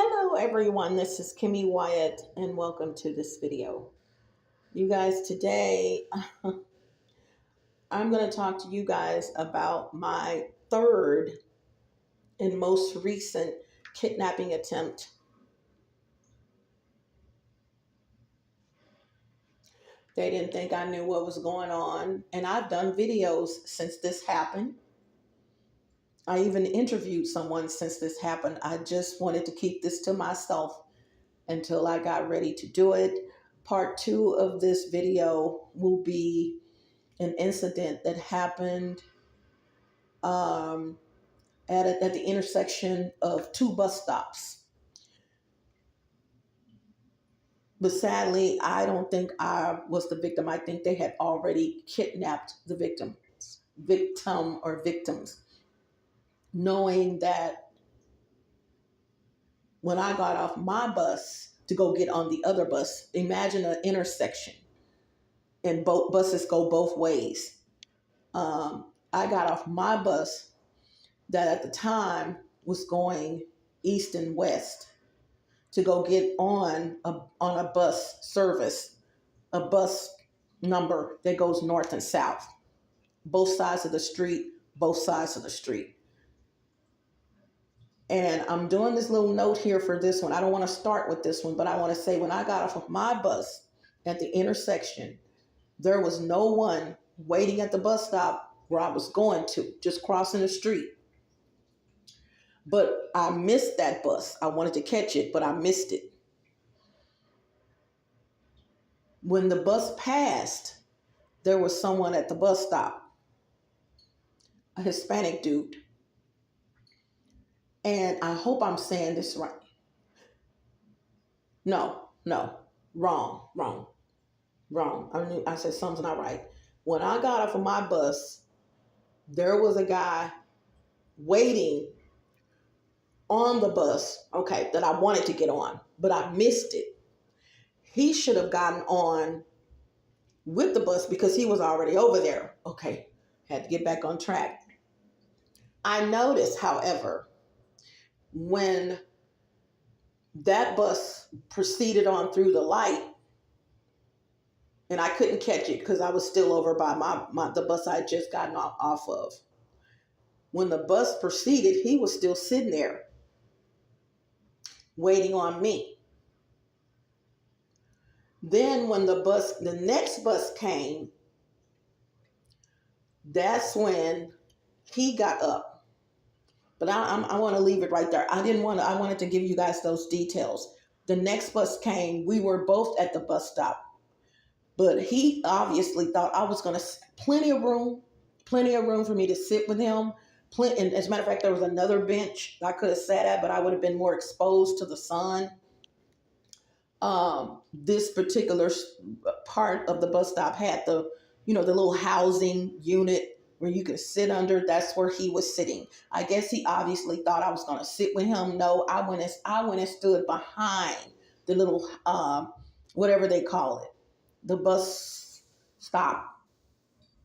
Hello everyone, this is Kimmy Wyatt and welcome to this video. You guys, today I'm going to talk to you guys about my third and most recent kidnapping attempt. They didn't think I knew what was going on, and I've done videos since this happened. I even interviewed someone since this happened. I just wanted to keep this to myself until I got ready to do it. Part 2 of this video will be an incident that happened at the intersection of two bus stops. But sadly, I don't think I was the victim. I think they had already kidnapped the victim or victims, knowing that when I got off my bus to go get on the other bus, imagine an intersection and both buses go both ways. I got off my bus that at the time was going east and west to go get on a bus service, a bus number that goes north and south, both sides of the street, both sides of the street. And I'm doing this little note here for this one. I don't want to start with this one, but I want to say when I got off of my bus at the intersection, there was no one waiting at the bus stop where I was going to, just crossing the street. But I missed that bus. I wanted to catch it, but I missed it. When the bus passed, there was someone at the bus stop, a Hispanic dude. And I hope I'm saying this right. No, wrong. I said something's not right. When I got off of my bus, there was a guy waiting on the bus, okay, that I wanted to get on, but I missed it. He should have gotten on with the bus because he was already over there. Okay, had to get back on track. I noticed, however, when that bus proceeded on through the light, and I couldn't catch it because I was still over by the bus I had just gotten off of. When the bus proceeded, he was still sitting there waiting on me. Then when the next bus came, that's when he got up. But I want to leave it right there. I wanted to give you guys those details. The next bus came. We were both at the bus stop. But he obviously thought I was going to, plenty of room for me to sit with him. And as a matter of fact, there was another bench I could have sat at, but I would have been more exposed to the sun. This particular part of the bus stop had the little housing unit where you could sit under. That's where he was sitting. I guess he obviously thought I was going to sit with him. No, I went and stood behind the little, whatever they call it, the bus stop,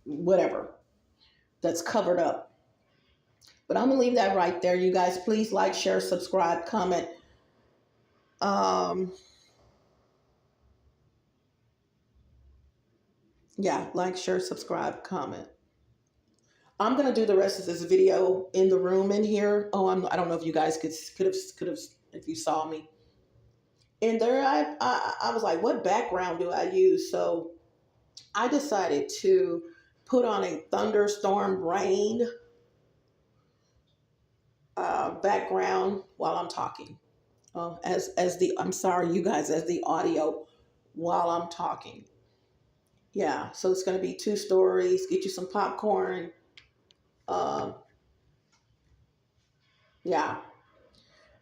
whatever, that's covered up. But I'm going to leave that right there. You guys, please like, share, subscribe, comment. Yeah, like, share, subscribe, comment. I'm going to do the rest of this video in the room in here. Oh, I don't know if you guys could have, if you saw me. And there I was like, what background do I use? So I decided to put on a thunderstorm rain background while I'm talking. I'm sorry, you guys, as the audio while I'm talking. Yeah, so it's going to be 2 stories. Get you some popcorn. Yeah.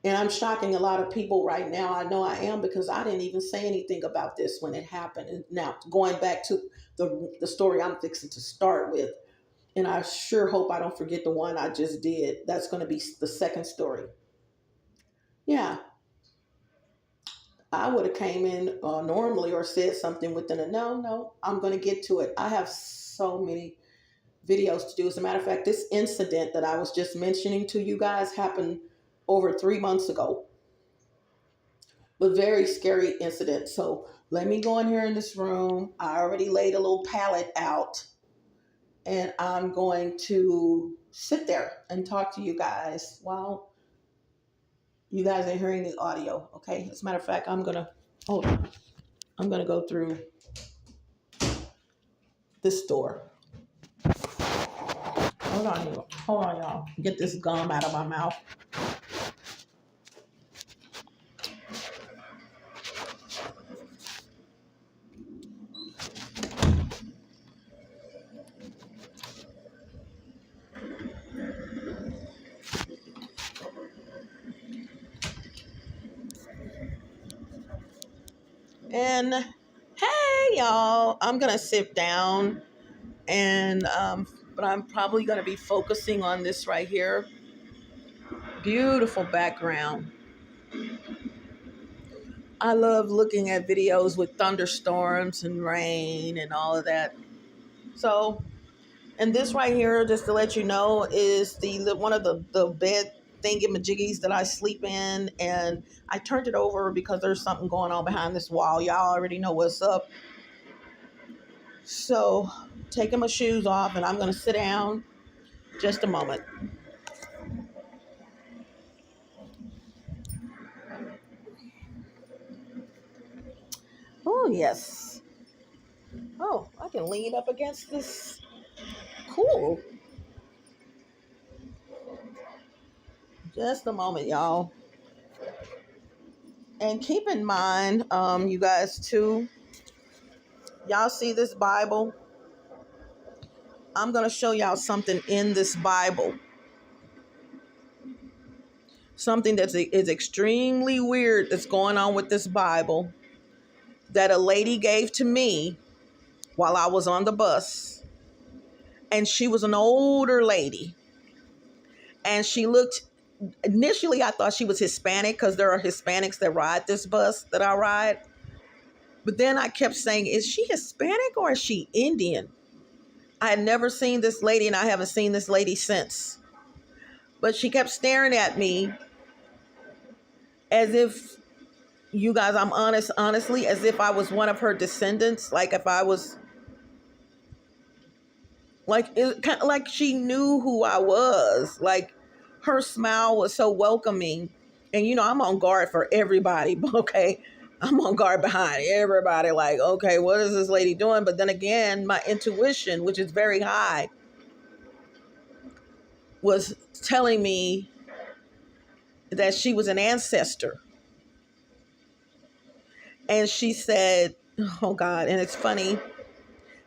And I'm shocking a lot of people right now. I know I am, because I didn't even say anything about this when it happened. And now, going back to the story I'm fixing to start with, and I sure hope I don't forget the one I just did. That's going to be the second story. Yeah. I would have came in normally or said something within no, I'm going to get to it. I have so many videos to do. As a matter of fact, this incident that I was just mentioning to you guys happened over 3 months ago. but very scary incident. So let me go in here in this room. I already laid a little pallet out, and I'm going to sit there and talk to you guys while you guys are hearing the audio. Okay. As a matter of fact, hold on. I'm gonna go through this door. Hold on, y'all. Get this gum out of my mouth. And hey, y'all, I'm gonna sit down, and but I'm probably gonna be focusing on this right here. Beautiful background. I love looking at videos with thunderstorms and rain and all of that. So, and this right here, just to let you know, is the one of the bed thingamajiggies that I sleep in, and I turned it over because there's something going on behind this wall. Y'all already know what's up. So, taking my shoes off, and I'm gonna sit down. Just a moment. Oh yes. Oh, I can lean up against this. Cool. Just a moment, y'all. And keep in mind, you guys too, y'all see this Bible? I'm going to show y'all something in this Bible. Something that is extremely weird that's going on with this Bible that a lady gave to me while I was on the bus. And she was an older lady. And she looked, initially I thought she was Hispanic because there are Hispanics that ride this bus that I ride. But then I kept saying, is she Hispanic or is she Indian? I had never seen this lady, and I haven't seen this lady since. But she kept staring at me as if, you guys, I'm honestly, as if I was one of her descendants. Like if I was, kind of like she knew who I was. Like her smile was so welcoming. And I'm on guard for everybody, okay? I'm on guard behind everybody. Like, okay, what is this lady doing? But then again, my intuition, which is very high, was telling me that she was an ancestor. And she said, oh God, and it's funny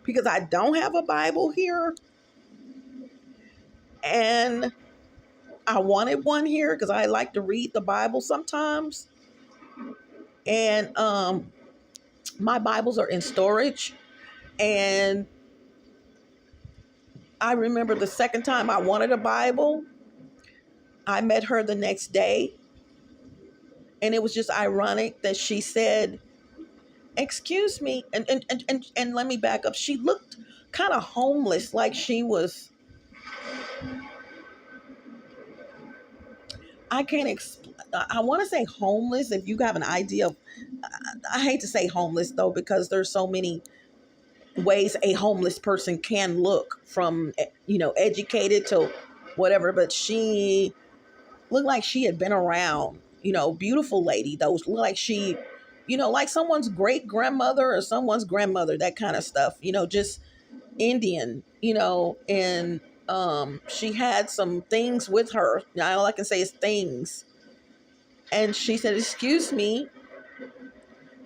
because I don't have a Bible here. And I wanted one here because I like to read the Bible sometimes. And my Bibles are in storage. And I remember the second time I wanted a Bible, I met her the next day. And it was just ironic that she said, excuse me, and let me back up. She looked kind of homeless, like she was, I want to say homeless. If you have an idea of, I hate to say homeless though, because there's so many ways a homeless person can look, from, educated to whatever, but she looked like she had been around, beautiful lady. Those look like she, like someone's great grandmother or someone's grandmother, that kind of stuff, just Indian, and she had some things with her. All I can say is things. And she said, excuse me,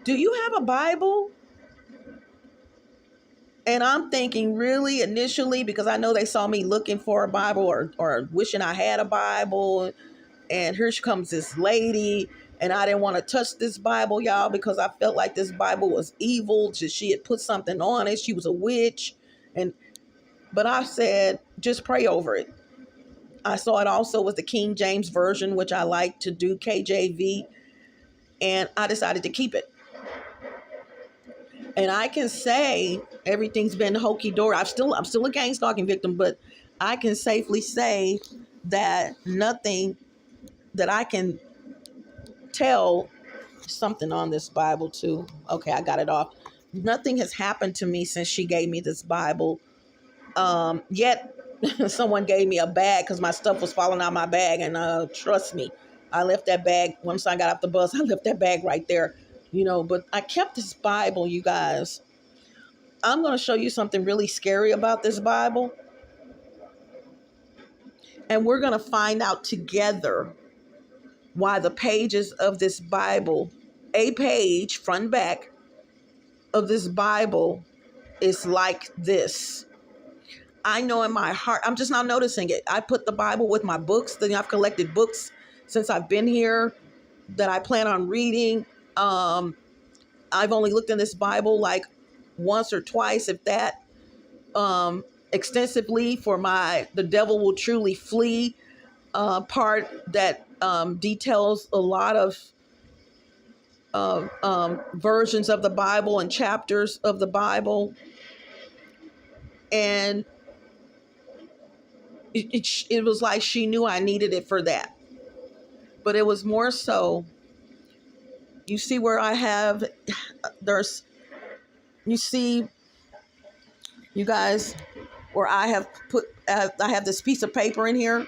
do you have a Bible? And I'm thinking, really, initially, because I know they saw me looking for a Bible or wishing I had a Bible. And here she comes this lady. And I didn't want to touch this Bible, y'all, because I felt like this Bible was evil. She had put something on it. She was a witch. But I said, just pray over it. I saw it also was the King James Version, which I like to do, KJV. And I decided to keep it. And I can say everything's been hokey-dory. I'm still a gang stalking victim, but I can safely say that nothing that I can tell something on this Bible too. Okay, I got it off. Nothing has happened to me since she gave me this Bible. Yet someone gave me a bag because my stuff was falling out of my bag, and trust me, I left that bag once I got off the bus. I left that bag right there, But I kept this Bible, you guys. I'm going to show you something really scary about this Bible, and we're going to find out together why the pages of this Bible, a page front and back of this Bible, is like this. I know in my heart, I'm just not noticing it. I put the Bible with my books. Then I've collected books since I've been here that I plan on reading. I've only looked in this Bible like once or twice, if that, extensively for the devil will truly flee part that details a lot of versions of the Bible and chapters of the Bible. And it was like she knew I needed it for that. But it was more so, you see where I have, you see, you guys, where I have I have this piece of paper in here.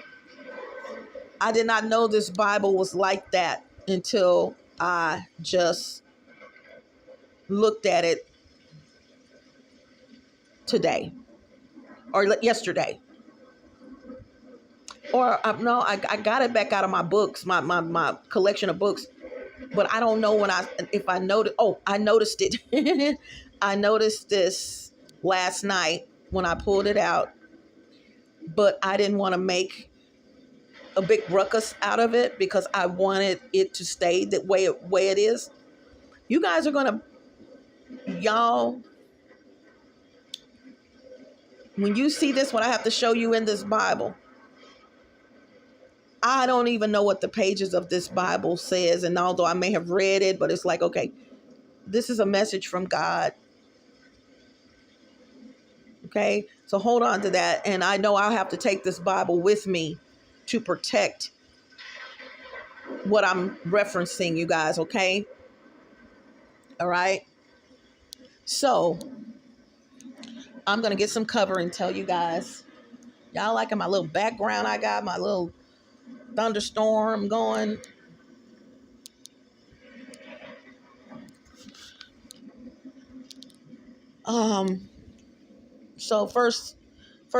I did not know this Bible was like that until I just looked at it today or yesterday. Or no, I got it back out of my books, my collection of books. But I don't know if I noticed. Oh, I noticed it. I noticed this last night when I pulled it out. But I didn't want to make a big ruckus out of it because I wanted it to stay the way it is. You guys are gonna, y'all. When you see this, what I have to show you in this Bible, I don't even know what the pages of this Bible says. And although I may have read it, but it's like, okay, this is a message from God. Okay, so hold on to that. And I know I'll have to take this Bible with me to protect what I'm referencing, you guys. Okay. All right. So I'm going to get some cover and tell you guys. Y'all liking my little background? I got my little thunderstorm going. So first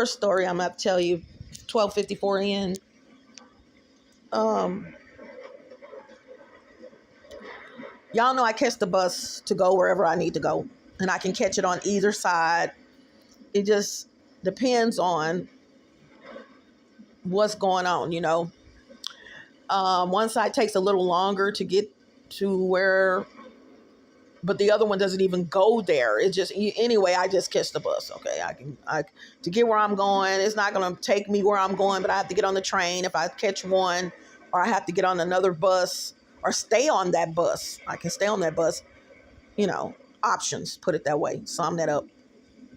story I'm gonna tell you, 12:54 in. Y'all know I catch the bus to go wherever I need to go, and I can catch it on either side. It just depends on what's going on, One side takes a little longer to get to where, but the other one doesn't even go there. It just, anyway, I just catch the bus. Okay. To get where I'm going, it's not going to take me where I'm going, but I have to get on the train if I catch one, or I have to get on another bus or stay on that bus. I can stay on that bus, options, put it that way. Sum that up.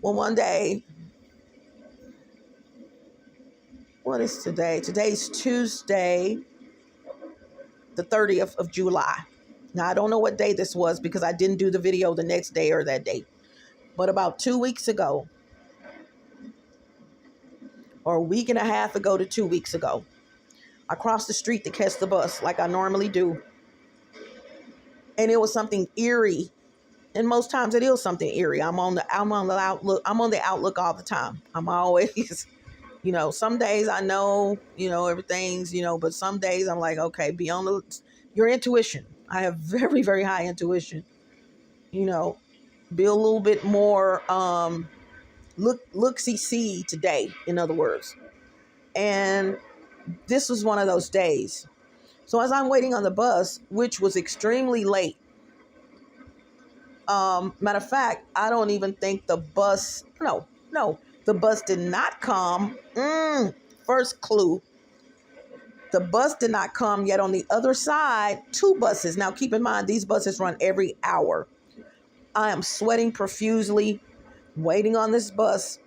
Well, one day, what is today? Today's Tuesday, the 30th of July. Now, I don't know what day this was because I didn't do the video the next day or that day. But about 2 weeks ago, or a week and a half ago to 2 weeks ago, I crossed the street to catch the bus like I normally do. And it was something eerie. And most times it is something eerie. I'm on the outlook. I'm on the outlook all the time. I'm always, some days I know, everything's, but some days I'm like, okay, be on your intuition. I have very, very high intuition, be a little bit more, look-see today, in other words. And this was one of those days. So as I'm waiting on the bus, which was extremely late, matter of fact, I don't even think the bus, the bus did not come. First clue. The bus did not come, yet on the other side, 2 buses. Now keep in mind, these buses run every hour. I am sweating profusely, waiting on this bus.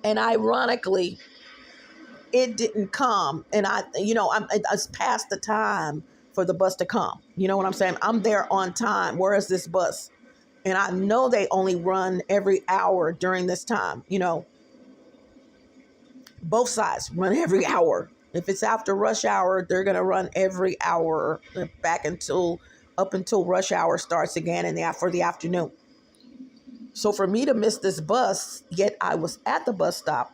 And ironically, it didn't come. And it's past the time for the bus to come. You know what I'm saying? I'm there on time. Where is this bus? And I know they only run every hour during this time. You know, both sides run every hour. If it's after rush hour, they're going to run every hour up until rush hour starts again for the afternoon. So for me to miss this bus, yet I was at the bus stop,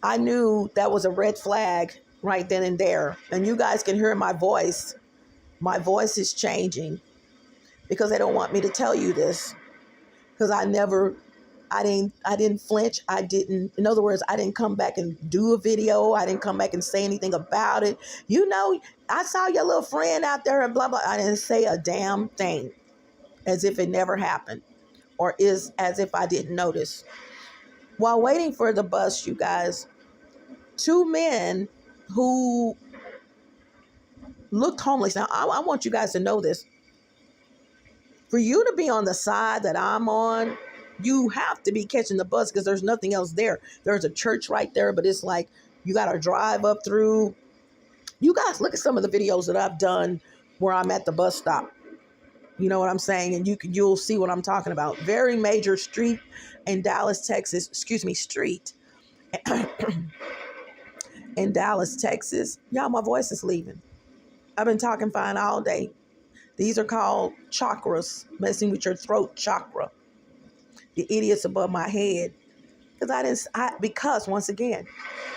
I knew that was a red flag right then and there. And you guys can hear my voice. My voice is changing because they don't want me to tell you this. Because I didn't flinch. In other words, I didn't come back and do a video. I didn't come back and say anything about it. You know, I saw your little friend out there and blah, blah. I didn't say a damn thing as if it never happened or as if I didn't notice. While waiting for the bus, you guys, two men who looked homeless. Now, I want you guys to know this. For you to be on the side that I'm on, you have to be catching the bus because there's nothing else there. There's a church right there, but it's like you got to drive up through. You guys look at some of the videos that I've done where I'm at the bus stop. You know what I'm saying? And you'll see what I'm talking about. Very major street in Dallas, Texas. Street in Dallas, Texas. Y'all, my voice is leaving. I've been talking fine all day. These are called chakras, messing with your throat chakra. The idiots above my head. Because once again,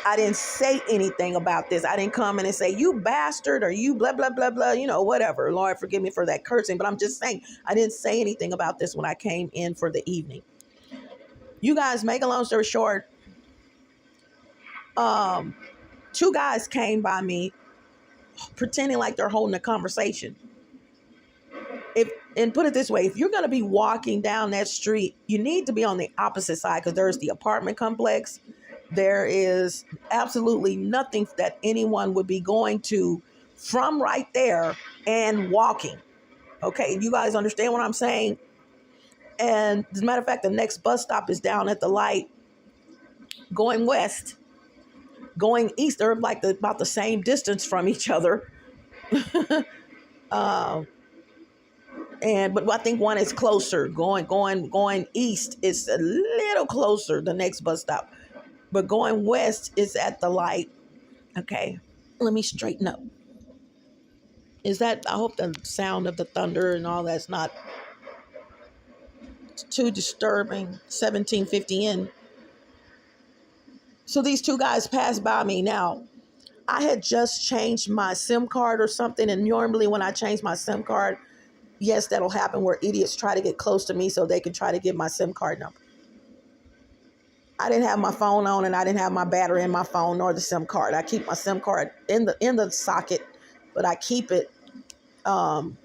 I didn't say anything about this. I didn't come in and say, you bastard, or you blah, blah, blah, blah, whatever. Lord, forgive me for that cursing. But I'm just saying, I didn't say anything about this when I came in for the evening. You guys, make a long story short, two guys came by me pretending like they're holding a conversation. And put it this way, if you're going to be walking down that street, you need to be on the opposite side because there's the apartment complex. There is absolutely nothing that anyone would be going to from right there and walking. Okay, you guys understand what I'm saying? And as a matter of fact, the next bus stop is down at the light going west. Going east, they're like about the same distance from each other. But I think one is closer. Going east is a little closer, the next bus stop. But going west is at the light. Okay, let me straighten up. I hope the sound of the thunder and all that's not too disturbing. 1750 in. So these two guys passed by me. Now, I had just changed my SIM card or something. And normally when I change my SIM card, yes, that'll happen where idiots try to get close to me so they can try to get my SIM card number. I didn't have my phone on and I didn't have my battery in my phone nor the SIM card. I keep my SIM card in the socket, but I keep it. Well,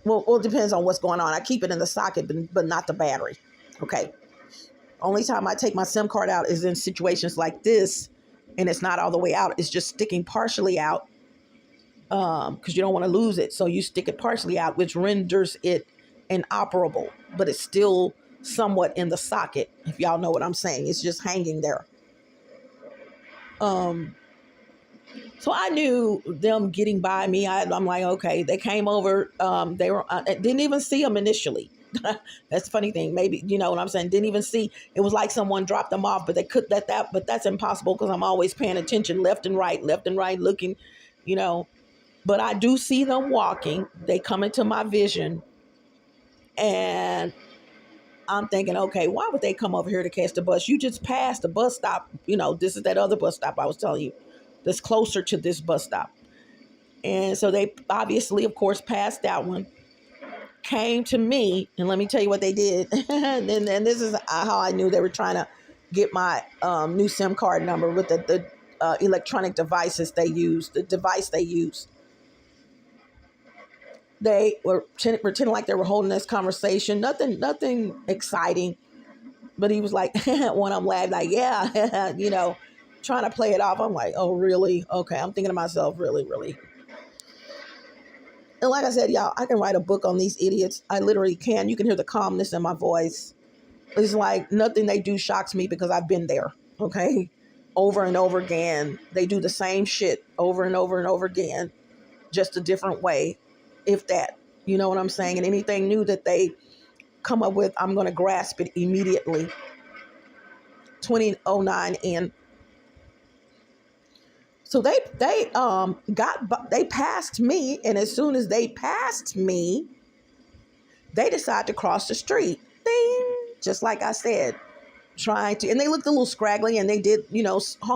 it depends on what's going on. I keep it in the socket, but not the battery. Okay. Only time I take my SIM card out is in situations like this, and it's not all the way out. It's just sticking partially out. Because you don't want to lose it. So you stick it partially out, which renders it inoperable, but it's still somewhat in the socket, if y'all know what I'm saying. It's just hanging there. So I knew them getting by me. I'm like, okay, they came over. They were, didn't even see them initially. That's the funny thing. Maybe, you know what I'm saying? Didn't even see. It was like someone dropped them off, but they could let that, but that's impossible because I'm always paying attention left and right, looking, But I do see them walking. They come into my vision. And I'm thinking, okay, why would they come over here to catch the bus? You just passed the bus stop. This is that other bus stop I was telling you that's closer to this bus stop. And so they obviously, of course, passed that one, came to me, and let me tell you what they did. and this is how I knew they were trying to get my new SIM card number with the electronic devices they use, the device they use. They were pretending like they were holding this conversation. Nothing exciting. But he was like, one of them laughed like, yeah, trying to play it off. I'm like, oh, really? Okay. I'm thinking to myself, really, really. And like I said, y'all, I can write a book on these idiots. I literally can. You can hear the calmness in my voice. It's like nothing they do shocks me because I've been there. Okay. over and over again. They do the same shit over and over and over again, just a different way, if that. You know what I'm saying? And anything new that they come up with, I'm going to grasp it immediately. 2009 in. So they passed me, and as soon as they passed me, they decided to cross the street. Ding, just like I said, trying to, and they looked a little scraggly, and they did,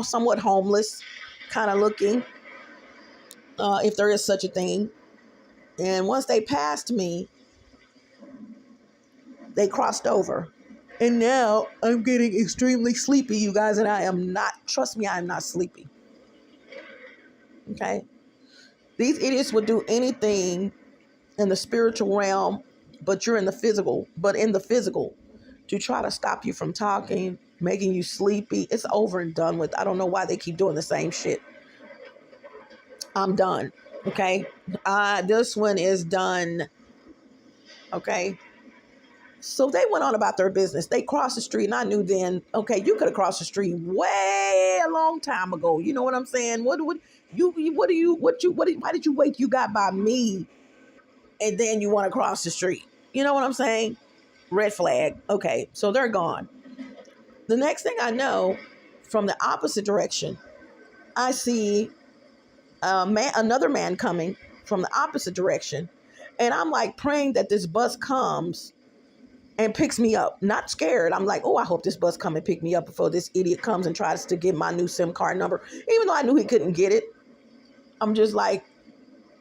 somewhat homeless kind of looking, if there is such a thing. And once they passed me, they crossed over. And now I'm getting extremely sleepy, you guys, and I am not, trust me, I am not sleepy. Okay? These idiots would do anything in the spiritual realm, but in the physical, to try to stop you from talking, making you sleepy. It's over and done with. I don't know why they keep doing the same shit. I'm done. Okay? This one is done. Okay? So they went on about their business. They crossed the street, and I knew then, okay, you could have crossed the street way a long time ago. You know what I'm saying? Why did you wait? You got by me, and then you want to cross the street. You know what I'm saying? Red flag. Okay, so they're gone. The next thing I know, from the opposite direction, I see another man coming from the opposite direction, and I'm like praying that this bus comes and picks me up. Not scared. I'm like, oh, I hope this bus come and pick me up before this idiot comes and tries to get my new SIM card number. Even though I knew he couldn't get it, I'm just like,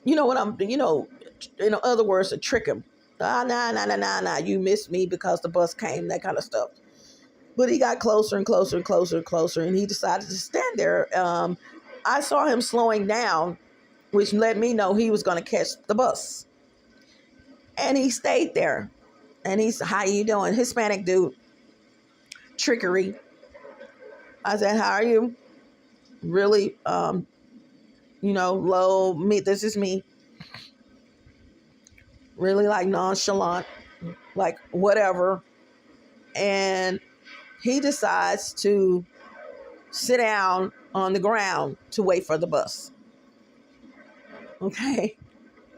in other words, to trick him. Nah, you missed me because the bus came, that kind of stuff. But he got closer and closer and closer and closer, and he decided to stand there. I saw him slowing down, which let me know he was going to catch the bus. And he stayed there. And he's, how you doing? Hispanic dude. Trickery. I said, how are you? Really, low, me, this is me. Really like nonchalant, like whatever. And he decides to sit down on the ground to wait for the bus. Okay.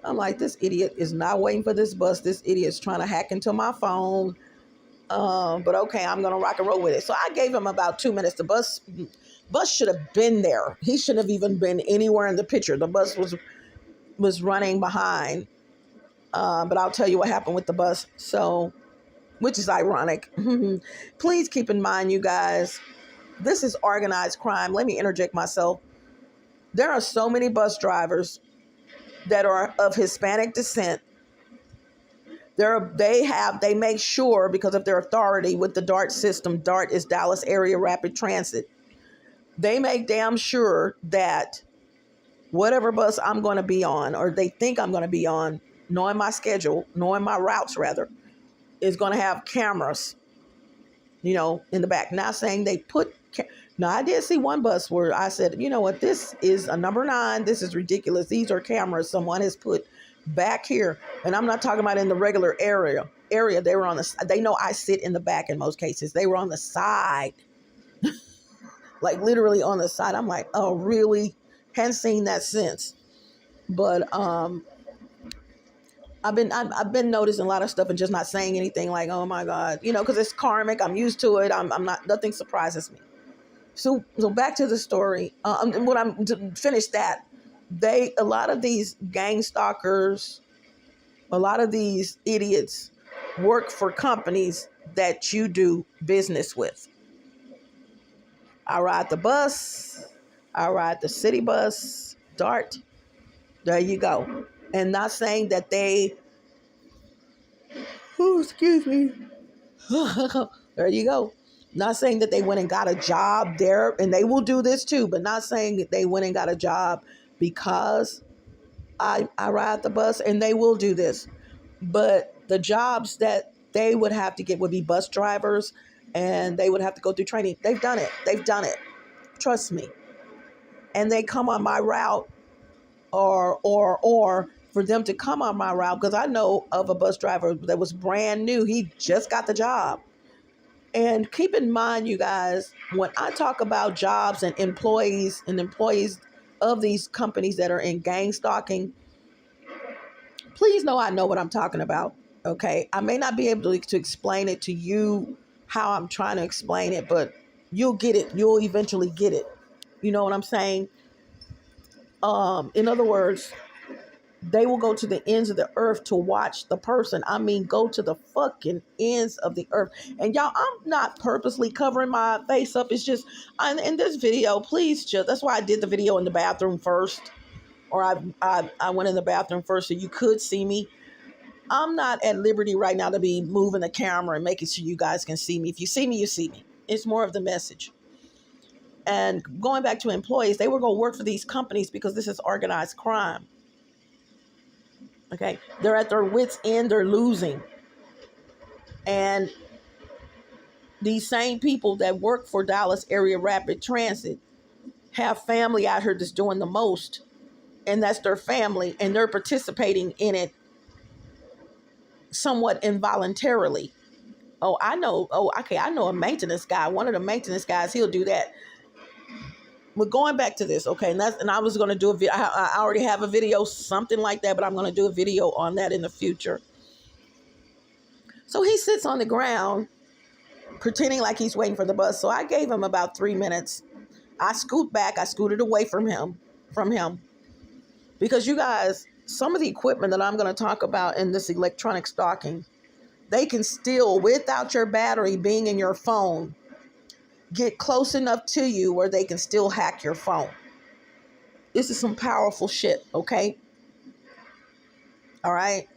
I'm like, this idiot is not waiting for this bus. This idiot is trying to hack into my phone. But okay, I'm going to rock and roll with it. So I gave him about 2 minutes. The bus should have been there. He shouldn't have even been anywhere in the picture. The bus was running behind. But I'll tell you what happened with the bus. So, which is ironic. Please keep in mind, you guys, this is organized crime. Let me interject myself. There are so many bus drivers that are of Hispanic descent. They make sure, because of their authority with the DART system. DART is Dallas Area Rapid Transit. They make damn sure that whatever bus I'm going to be on, or they think I'm going to be on, knowing my schedule, knowing my routes rather, is going to have cameras, in the back. Not saying they put. Now, I did see one bus where I said, you know what, this is a number 9. This is ridiculous. These are cameras someone has put back here. And I'm not talking about in the regular area. They were they know I sit in the back in most cases. They were on the side, like literally on the side. I'm like, oh, really? Hadn't seen that since. But I've been noticing a lot of stuff and just not saying anything, like, oh my God, because it's karmic. I'm used to it. I'm not, nothing surprises me. So back to the story. When I'm to finish that, a lot of these gang stalkers, a lot of these idiots work for companies that you do business with. I ride the bus. I ride the city bus, DART. There you go. And not saying that excuse me. There you go. Not saying that they went and got a job there, and they will do this too, but not saying that they went and got a job because I ride the bus, and they will do this. But the jobs that they would have to get would be bus drivers, and they would have to go through training. They've done it. Trust me. And they come on my route, or for them to come on my route, because I know of a bus driver that was brand new. He just got the job. And keep in mind, you guys, when I talk about jobs and employees of these companies that are in gang stalking, please know I know what I'm talking about. Okay. I may not be able to explain it to you how I'm trying to explain it, but you'll get it. You'll eventually get it. You know what I'm saying? In other words, they will go to the ends of the earth to watch the person. I mean, go to the fucking ends of the earth. And y'all, I'm not purposely covering my face up. It's just, in this video, please just, that's why I did the video in the bathroom first. Or I went in the bathroom first so you could see me. I'm not at liberty right now to be moving the camera and making sure you guys can see me. If you see me, you see me. It's more of the message. And going back to employees, they were going to work for these companies because this is organized crime. Okay. They're at their wits' end. They're losing. And these same people that work for Dallas Area Rapid Transit have family out here that's doing the most. And that's their family. And they're participating in it somewhat involuntarily. Oh, I know. Oh, okay. I know a maintenance guy. One of the maintenance guys, he'll do that. But going back to this, okay, and I was going to do a video. I already have a video, something like that, but I'm going to do a video on that in the future. So he sits on the ground, pretending like he's waiting for the bus. So I gave him about 3 minutes. I scooted away from him, because you guys, some of the equipment that I'm going to talk about in this electronic stalking, they can still, without your battery being in your phone, get close enough to you where they can still hack your phone. This is some powerful shit, okay? All right?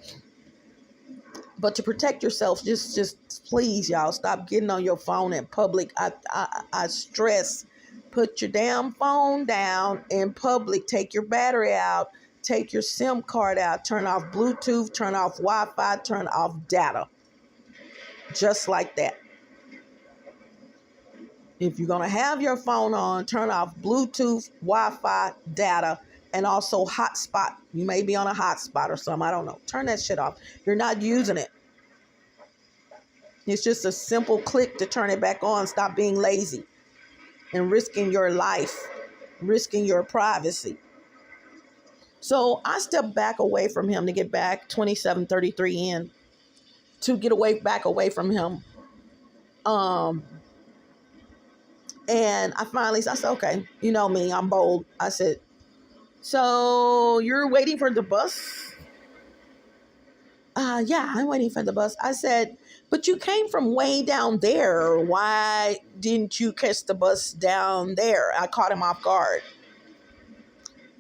But to protect yourself, just please, y'all, stop getting on your phone in public. I stress, put your damn phone down in public. Take your battery out. Take your SIM card out. Turn off Bluetooth. Turn off Wi-Fi. Turn off data. Just like that. If you're going to have your phone on, turn off Bluetooth, Wi-Fi, data, and also hotspot. You may be on a hotspot or something. I don't know. Turn that shit off. You're not using it. It's just a simple click to turn it back on. Stop being lazy and risking your life, risking your privacy. So I stepped back away from him to get back 2733 in to get back away from him. And I said, okay, you know me, I'm bold. I said, so you're waiting for the bus? Yeah, I'm waiting for the bus. I said, but you came from way down there. Why didn't you catch the bus down there? I caught him off guard.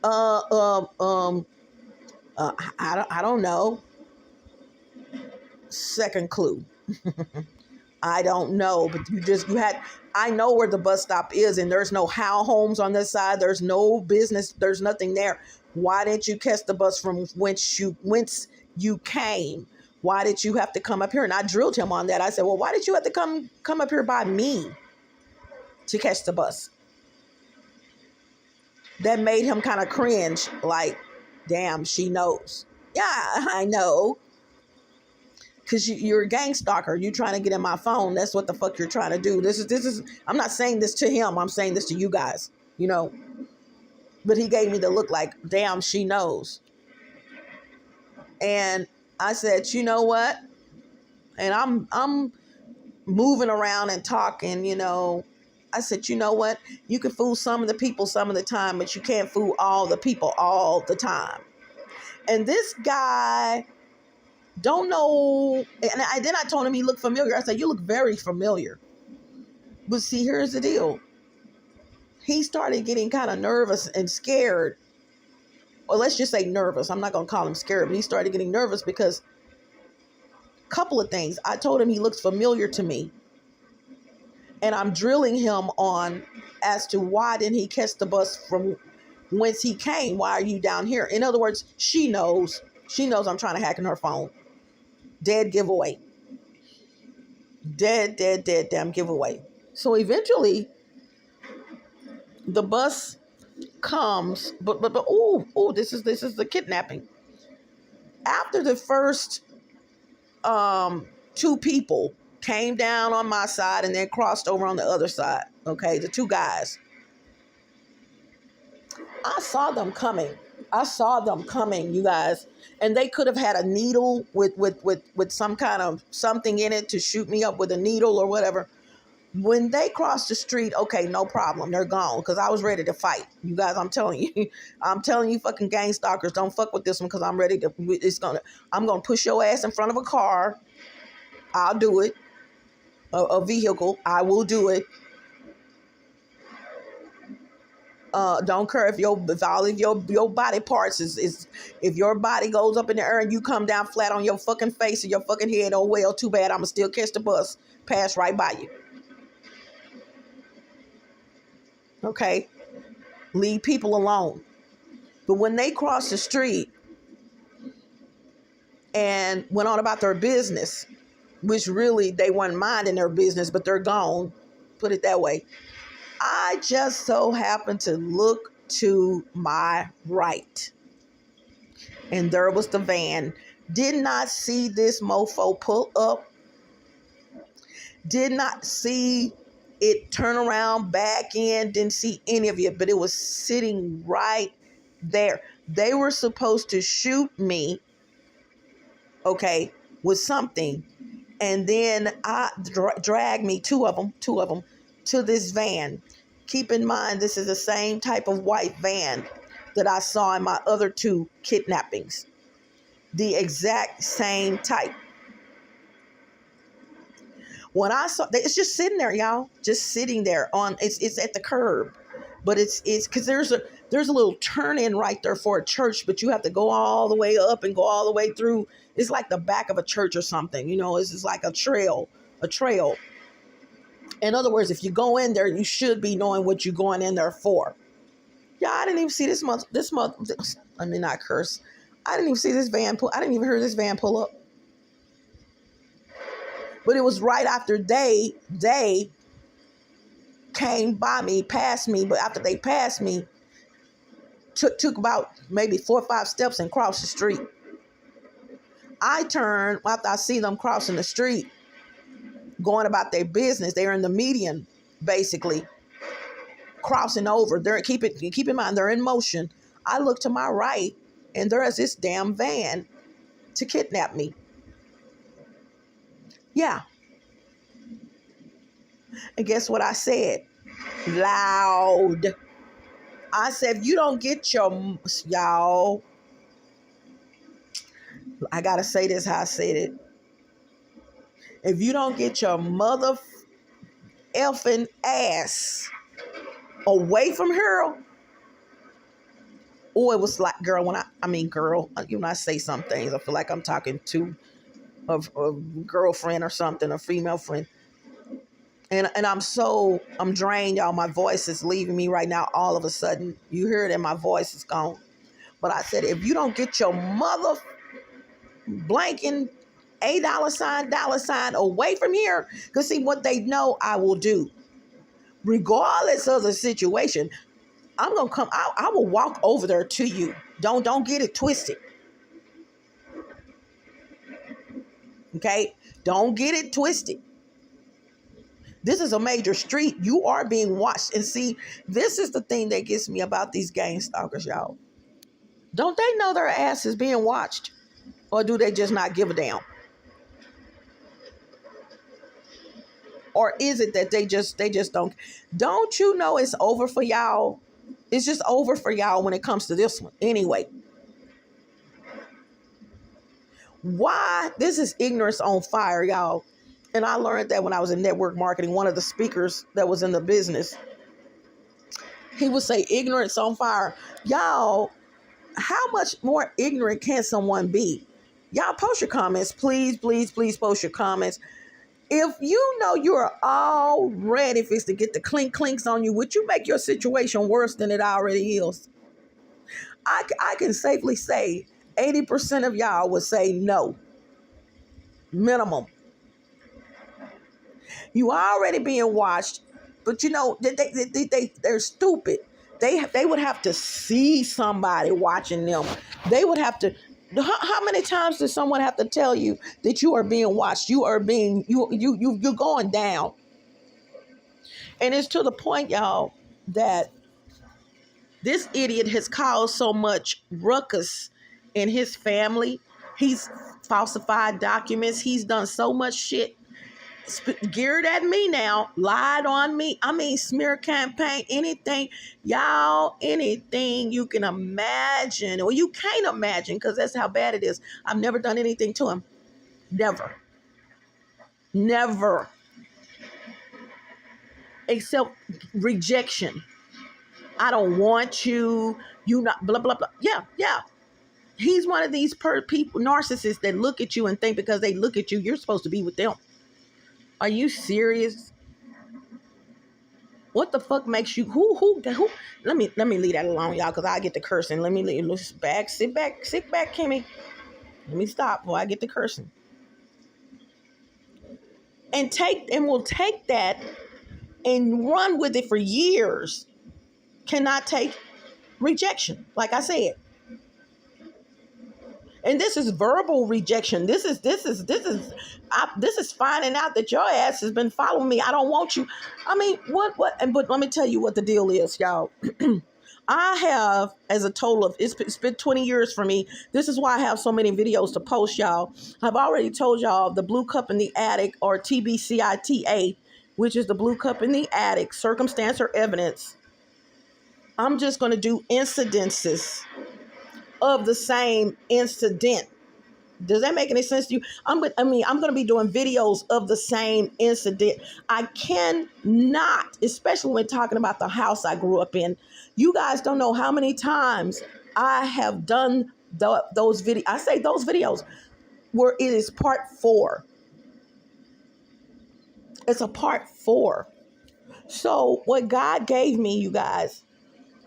I don't know. Second clue. I don't know, but I know where the bus stop is, and there's no How homes on this side. There's no business. There's nothing there. Why didn't you catch the bus from whence you came? Why did you have to come up here? And I drilled him on that. I said, well, why did you have to come up here by me to catch the bus? That made him kind of cringe, like, damn, she knows. Yeah, I know. Because you're a gang stalker. You're trying to get in my phone. That's what the fuck you're trying to do. This is. I'm not saying this to him. I'm saying this to you guys. You know. But he gave me the look like, damn, she knows. And I said, you know what? And I'm moving around and talking. You know. I said, you know what? You can fool some of the people some of the time, but you can't fool all the people all the time. And this guy. Don't know. And then I told him he looked familiar. I said, you look very familiar. But see, here's the deal. He started getting kind of nervous and scared. Well, let's just say nervous. I'm not going to call him scared, but he started getting nervous because a couple of things. I told him he looks familiar to me. And I'm drilling him on as to why didn't he catch the bus from whence he came? Why are you down here? In other words, she knows. She knows I'm trying to hack in her phone. Dead giveaway. Dead damn giveaway. So eventually the bus comes, but this is the kidnapping. After the first two people came down on my side and then crossed over on the other side. Okay, the two guys. I saw them coming. You guys. And they could have had a needle with some kind of something in it to shoot me up with a needle or whatever. When they crossed the street, okay, no problem. They're gone because I was ready to fight. You guys, I'm telling you. I'm telling you fucking gang stalkers, don't fuck with this one because I'm ready to, I'm going to push your ass in front of a car. I'll do it. A vehicle. I will do it. Don't care if all of your body parts is if your body goes up in the air and you come down flat on your fucking face or your fucking head, oh well, too bad. I'ma still catch the bus, pass right by you. Okay, leave people alone. But when they crossed the street and went on about their business, which really they weren't minding their business, but they're gone. Put it that way. I just so happened to look to my right. And there was the van. Did not see this mofo pull up. Did not see it turn around, back in. Didn't see any of it. But it was sitting right there. They were supposed to shoot me, okay, with something. And then I dragged me, two of them, to this van. Keep in mind, this is the same type of white van that I saw in my other two kidnappings. The exact same type. When I saw, it's just sitting there, y'all. Just sitting there on, it's at the curb. But it's because there's a little turn in right there for a church, but you have to go all the way up and go all the way through. It's like the back of a church or something, you know, it's just like a trail. In other words, if you go in there, you should be knowing what you're going in there for. Yeah, I didn't even see this month, I mean, not curse. I didn't even see this van I didn't even hear this van pull up. But it was right after they came by me, passed me, but after they passed me, took about maybe 4 or 5 steps and crossed the street. I turned after I see them crossing the street, going about their business. They're in the median, basically, crossing over. Keep in mind, they're in motion. I look to my right, and there's this damn van to kidnap me. Yeah. And guess what I said? Loud. I said, if you don't get y'all, I gotta say this how I said it. If you don't get your mother effing ass away from her. Oh, it was like, girl, when I say some things, I feel like I'm talking to a girlfriend or something, a female friend. And I'm drained, y'all. My voice is leaving me right now. All of a sudden, you hear it and my voice is gone. But I said, if you don't get your mother blanking $$sign away from here, because see what they know I will do, regardless of the situation. I'm gonna come. I will walk over there to you. Don't get it twisted. Okay, don't get it twisted. This is a major street. You are being watched. And see, this is the thing that gets me about these gang stalkers, y'all. Don't they know their ass is being watched? Or do they just not give a damn? Or is it that they just don't you know it's over for y'all? It's just over for y'all when it comes to this one. Anyway. Why? This is ignorance on fire, y'all. And I learned that when I was in network marketing. One of the speakers that was in the business, he would say, ignorance on fire. Y'all, how much more ignorant can someone be? Y'all post your comments. Please, please, please post your comments. If you know you're already fixed to get the clinks on you, would you make your situation worse than it already is? I can safely say 80% of y'all would say no. Minimum. You already being watched, but you know, they're stupid. They would have to see somebody watching them. They would have to, How many times does someone have to tell you that you are being watched? You are being you're going down, and it's to the point, y'all, that this idiot has caused so much ruckus in his family. He's falsified documents. He's done so much shit geared at me now, lied on me. I mean, smear campaign, anything, y'all, anything you can imagine or you can't imagine, because that's how bad it is. I've never done anything to him. Never. Never. Except rejection. I don't want you. You not blah, blah, blah. Yeah, yeah. He's one of these people, narcissists that look at you and think because they look at you, you're supposed to be with them. Are you serious? What the fuck makes you who? Let me leave that alone, y'all, because I get to cursing. Let me sit back, Kimmy. Let me stop before I get to cursing. And we'll take that and run with it for years. Cannot take rejection, like I said. And this is verbal rejection. This is finding out that your ass has been following me. I don't want you. I mean, what? But let me tell you what the deal is, y'all. I have, as a total of, it's been 20 years for me. This is why I have so many videos to post, y'all. I've already told y'all the blue cup in the attic, or TBCITA, which is the blue cup in the attic, circumstance or evidence. I'm just going to do incidences of the same incident. Does that make any sense to you? I'm going to be doing videos of the same incident. I cannot, especially when talking about the house I grew up in. You guys don't know how many times I have done those videos. I say those videos where it is part 4. It's a part 4. So what God gave me, you guys,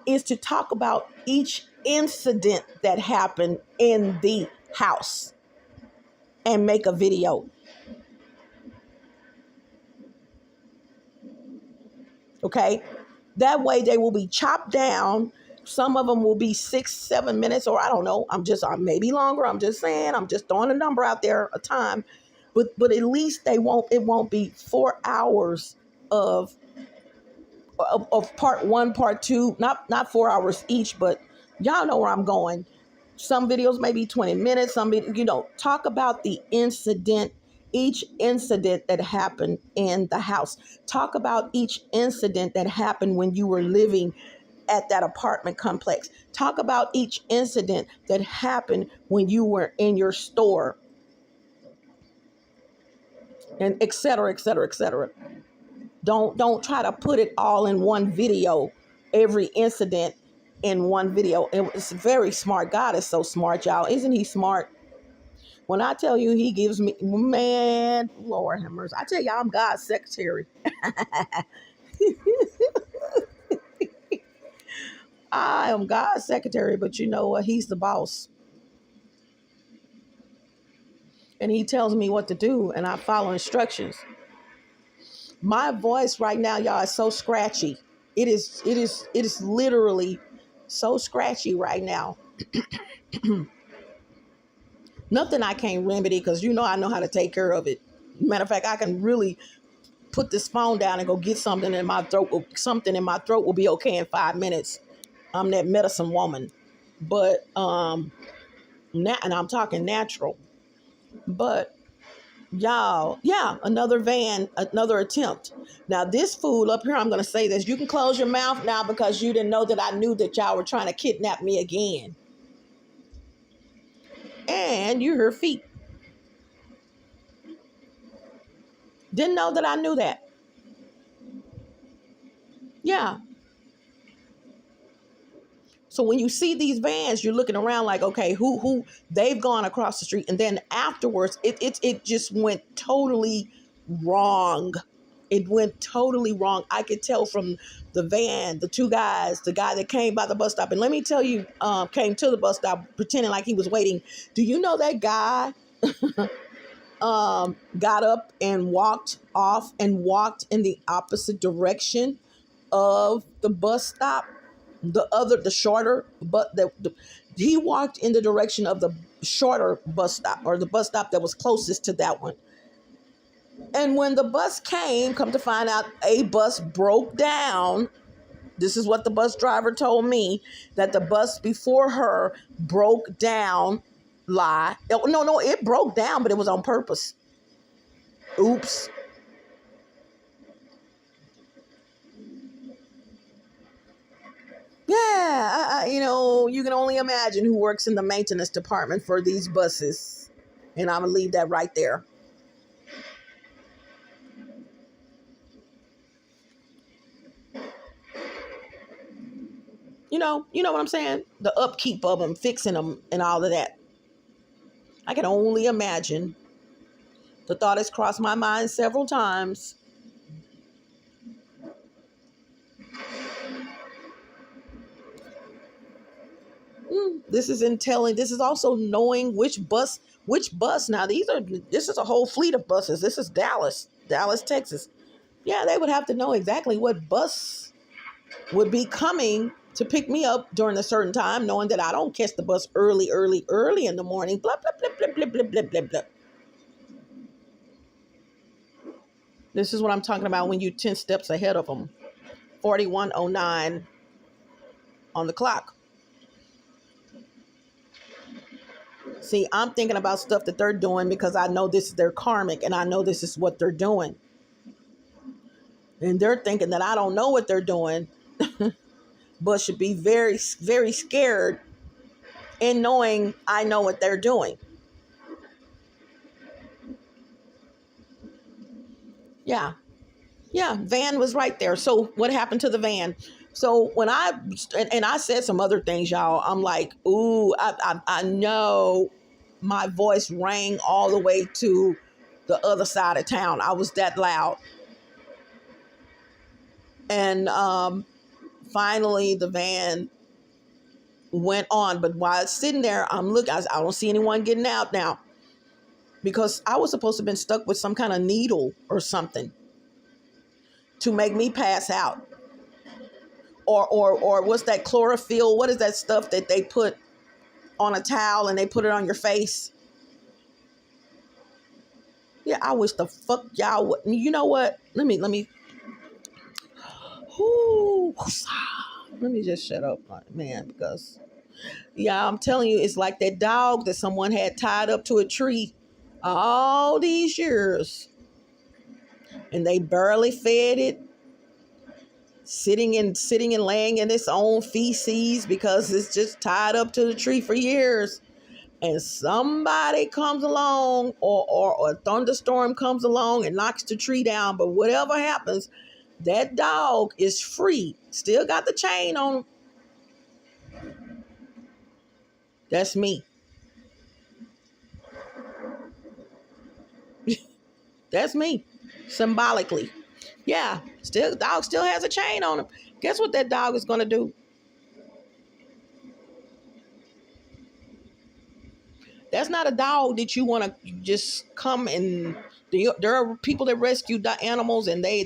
is to talk about each incident that happened in the house and make a video. Okay? That way they will be chopped down. Some of them will be 6-7 minutes, or I don't know. I'm maybe longer. I'm just saying, I'm just throwing a number out there, a time. But at least it won't be 4 hours of part 1, part 2, not 4 hours each, but y'all know where I'm going. Some videos may be 20 minutes. Some, talk about the incident, each incident that happened in the house. Talk about each incident that happened when you were living at that apartment complex. Talk about each incident that happened when you were in your store, and et cetera, et cetera, et cetera. Don't try to put it all in one video, every incident in one video. It's very smart. God is so smart, y'all. Isn't he smart? When I tell you he gives me, man, Lord have mercy. I tell y'all, I'm God's secretary. I am God's secretary, but you know what? He's the boss. And he tells me what to do, and I follow instructions. My voice right now, y'all, is so scratchy. It is literally so scratchy right now. Nothing I can't remedy, because I know how to take care of it. Matter of fact, I can really put this phone down and go get something in my throat. Something in my throat will be okay in 5 minutes. I'm that medicine woman. But and I'm talking natural. But y'all, yeah, another attempt. Now this fool up here, I'm going to say this. You can close your mouth now, because you didn't know that I knew that y'all were trying to kidnap me again. And you heard feet. Didn't know that I knew that. Yeah. So when you see these vans, you're looking around like, okay, who they've gone across the street. And then afterwards, it just went totally wrong. It went totally wrong. I could tell from the van, the two guys, the guy that came by the bus stop. And let me tell you, came to the bus stop pretending like he was waiting. Do you know that guy got up and walked off and walked in the opposite direction of the bus stop? The shorter, but He walked in the direction of the shorter bus stop, or the bus stop that was closest to that one. And when the bus came, come to find out, a bus broke down. This is what the bus driver told me, that the bus before her broke down. Lie. No, it broke down, but it was on purpose. Oops. Yeah, you can only imagine who works in the maintenance department for these buses. And I'm going to leave that right there. You know what I'm saying? The upkeep of them, fixing them, and all of that. I can only imagine. The thought has crossed my mind several times. This is in telling. This is also knowing which bus. Now, this is a whole fleet of buses. This is Dallas, Texas. Yeah, they would have to know exactly what bus would be coming to pick me up during a certain time, knowing that I don't catch the bus early in the morning. Blah, blah, blah, blah, blah, blah, blah, blah, blah. This is what I'm talking about when you're 10 steps ahead of them. 4109 on the clock. See, I'm thinking about stuff that they're doing because I know this is their karmic and I know this is what they're doing. And they're thinking that I don't know what they're doing, but should be very, very scared in knowing I know what they're doing. Yeah. Yeah, van was right there. So what happened to the van? So when I said some other things, y'all, I'm like, ooh, I know my voice rang all the way to the other side of town. I was that loud. And finally the van went on. But while it's sitting there, I'm looking, I don't see anyone getting out now, because I was supposed to have been stuck with some kind of needle or something to make me pass out. Or what's that chlorophyll? What is that stuff that they put on a towel and they put it on your face? Yeah, I wish the fuck y'all would. You know what? Let me. Ooh, let me just shut up, man, because yeah, I'm telling you, it's like that dog that someone had tied up to a tree all these years, and they barely fed it. Sitting and laying in its own feces because it's just tied up to the tree for years. And somebody comes along, or a thunderstorm comes along and knocks the tree down. But whatever happens, that dog is free. Still got the chain on him. That's me. That's me. Symbolically. Yeah, dog still has a chain on him. Guess what that dog is going to do? That's not a dog that you want to just come and... There are people that rescue animals, and they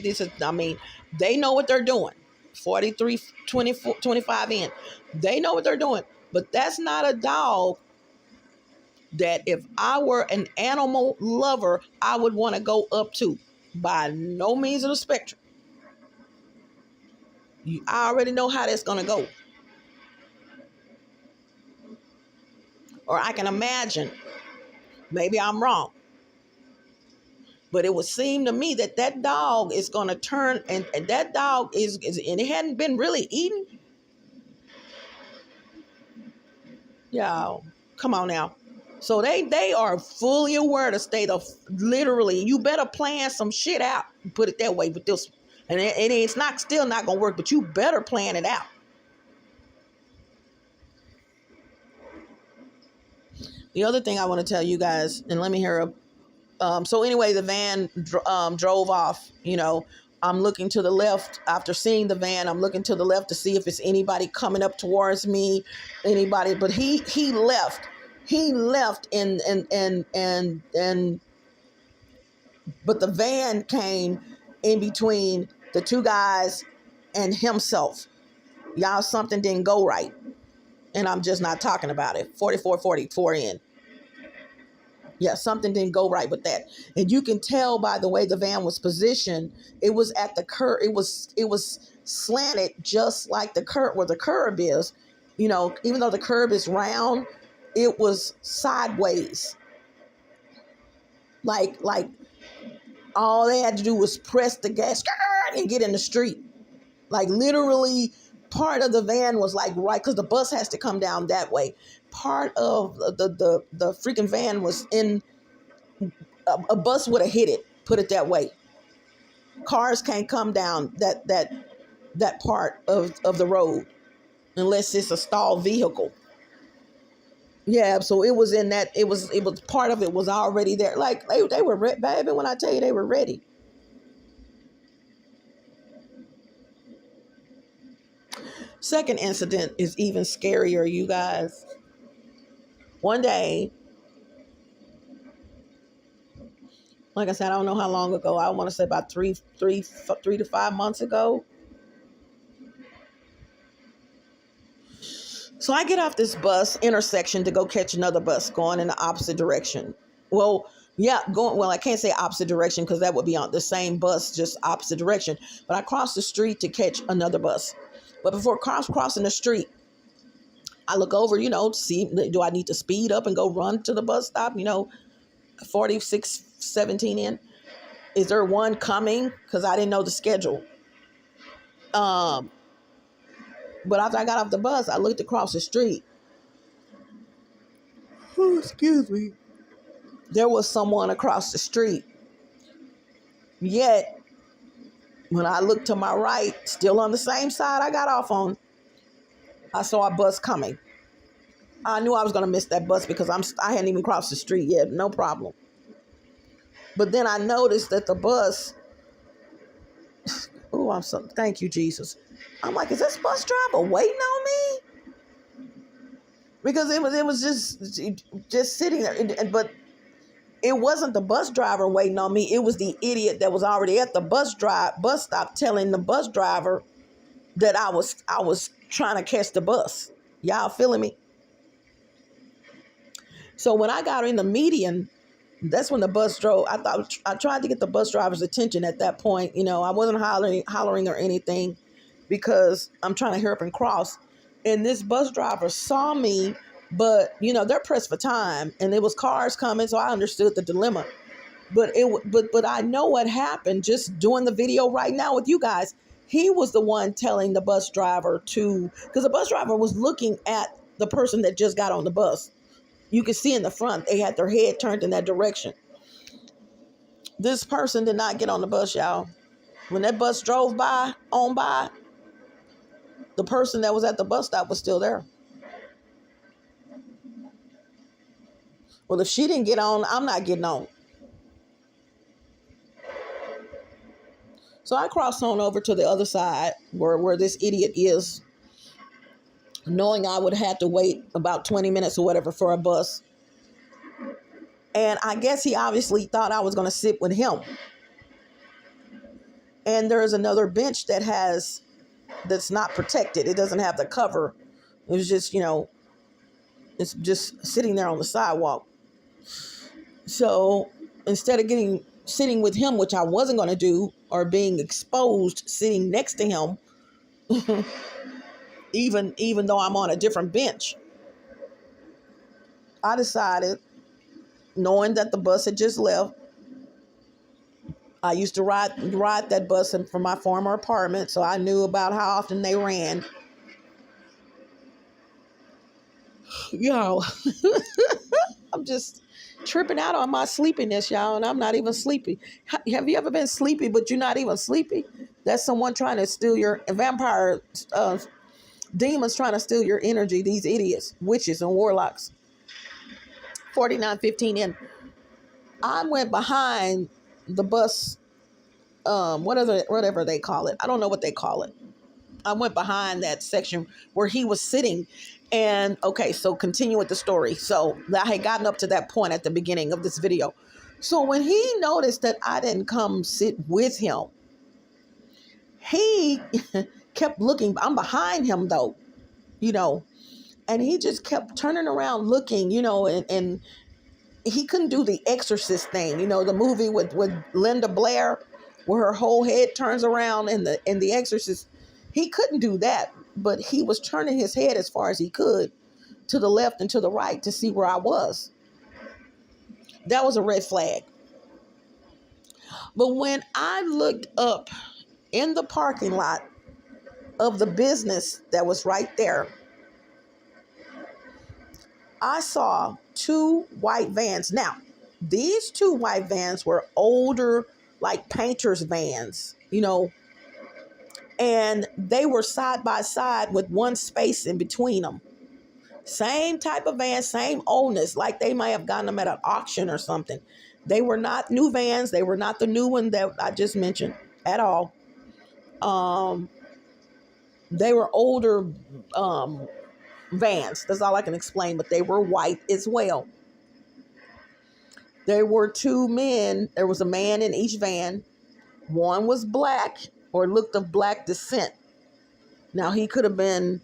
know what they're doing. 43, 24, 25 in. They know what they're doing. But that's not a dog that if I were an animal lover, I would want to go up to. By no means of the spectrum. I already know how that's going to go. Or I can imagine. Maybe I'm wrong. But it would seem to me that dog is going to turn, and that dog is, and it hadn't been really eaten. Yeah, come on now. So they are fully aware of the state of, literally, you better plan some shit out. Put it that way with this. And it's still not going to work, but you better plan it out. The other thing I want to tell you guys, and let me hear so anyway, the van drove off. I'm looking to the left after seeing the van. I'm looking to the left to see if it's anybody coming up towards me, anybody. But he left. He left, and but the van came in between the two guys and himself. Y'all, something didn't go right. and I'm just not talking about it. 44 in. Yeah, something didn't go right with that. And you can tell by the way the van was positioned. It was at the curb. It was slanted just like the curb where the curb is. Even though the curb is round, it was sideways. Like all they had to do was press the gas and get in the street. Like literally part of the van was like right, because the bus has to come down that way. Part of the freaking van was in a bus would have hit it, put it that way. Cars can't come down that part of the road unless it's a stalled vehicle. Yeah, so it was in that, it was part of it was already there. Like they were ready, baby, when I tell you they were ready. Second incident is even scarier, you guys. One day, like I said, I don't know how long ago. I want to say about three to 5 months ago. So I get off this bus intersection to go catch another bus going in the opposite direction. Well, yeah, I can't say opposite direction because that would be on the same bus, just opposite direction. But I crossed the street to catch another bus. But before crossing the street, I look over, to see, do I need to speed up and go run to the bus stop? 4617 in. Is there one coming? Because I didn't know the schedule. But after I got off the bus, I looked across the street. Oh, excuse me. There was someone across the street. Yet, when I looked to my right, still on the same side I got off on, I saw a bus coming. I knew I was going to miss that bus because I hadn't even crossed the street yet. No problem. But then I noticed that the bus, thank you, Jesus. I'm like, is this bus driver waiting on me? Because it was just sitting there. But it wasn't the bus driver waiting on me. It was the idiot that was already at the bus stop telling the bus driver that I was trying to catch the bus. Y'all feeling me? So when I got in the median, that's when the bus drove. I tried to get the bus driver's attention at that point. I wasn't hollering or anything because I'm trying to hurry up and cross. And this bus driver saw me, but they're pressed for time, and there was cars coming, so I understood the dilemma. But I know what happened just doing the video right now with you guys. He was the one telling the bus driver because the bus driver was looking at the person that just got on the bus. You could see in the front, they had their head turned in that direction. This person did not get on the bus, y'all. When that bus drove by, the person that was at the bus stop was still there. Well, if she didn't get on, I'm not getting on. So I crossed on over to the other side where this idiot is, knowing I would have to wait about 20 minutes or whatever for a bus. And I guess he obviously thought I was going to sit with him. And there's another bench that's not protected. It doesn't have the cover. It was just, it's just sitting there on the sidewalk. So instead of sitting with him, which I wasn't going to do, or being exposed sitting next to him, even though I'm on a different bench, I decided, knowing that the bus had just left, I used to ride that bus from my former apartment, so I knew about how often they ran. Y'all, I'm just tripping out on my sleepiness, y'all, and I'm not even sleepy. Have you ever been sleepy, but you're not even sleepy? That's someone trying to steal your vampire, demons trying to steal your energy. These idiots, witches and warlocks. 4915 in. I went behind the bus, whatever they call it. I don't know what they call it. I went behind that section where he was sitting. And okay, so continue with the story. So I had gotten up to that point at the beginning of this video. So when he noticed that I didn't come sit with him, he kept looking. I'm behind him though, And he just kept turning around looking, and he couldn't do the exorcist thing, the movie with Linda Blair, where her whole head turns around in the exorcist. He couldn't do that, but he was turning his head as far as he could to the left and to the right to see where I was. That was a red flag. But when I looked up in the parking lot of the business that was right there, I saw two white vans. Now, these two white vans were older, like painters' vans, and they were side by side with one space in between them. Same type of van, same oldness, like they might have gotten them at an auction or something. They were not new vans. They were not the new one that I just mentioned at all. They were older vans. That's all I can explain, but they were white as well. There were two men. There was a man in each van. One was black or looked of black descent. Now, he could have been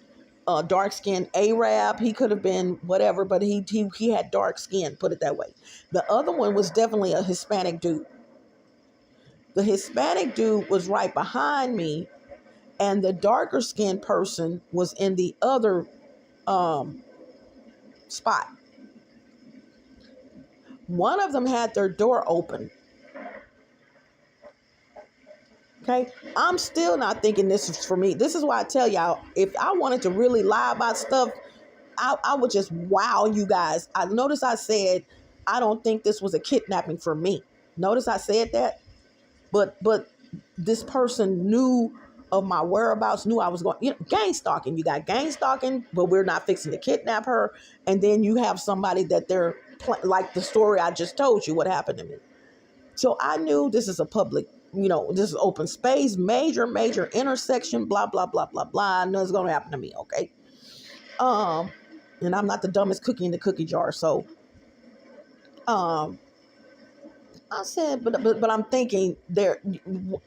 a dark-skinned Arab. He could have been whatever, but he had dark skin, put it that way. The other one was definitely a Hispanic dude. The Hispanic dude was right behind me, and the darker-skinned person was in the other spot. One of them had their door open. Okay, I'm still not thinking this is for me. This is why I tell y'all, if I wanted to really lie about stuff, I would just wow you guys. I notice I said I don't think this was a kidnapping for me. Notice I said that, but this person knew of my whereabouts, knew I was going. Gang stalking. You got gang stalking, but we're not fixing to kidnap her. And then you have somebody that they're like the story I just told you what happened to me. So I knew this is a public, this is open space, major intersection, blah, blah, blah, blah, blah. I know it's going to happen to me, okay? And I'm not the dumbest cookie in the cookie jar. So I said, but I'm thinking there,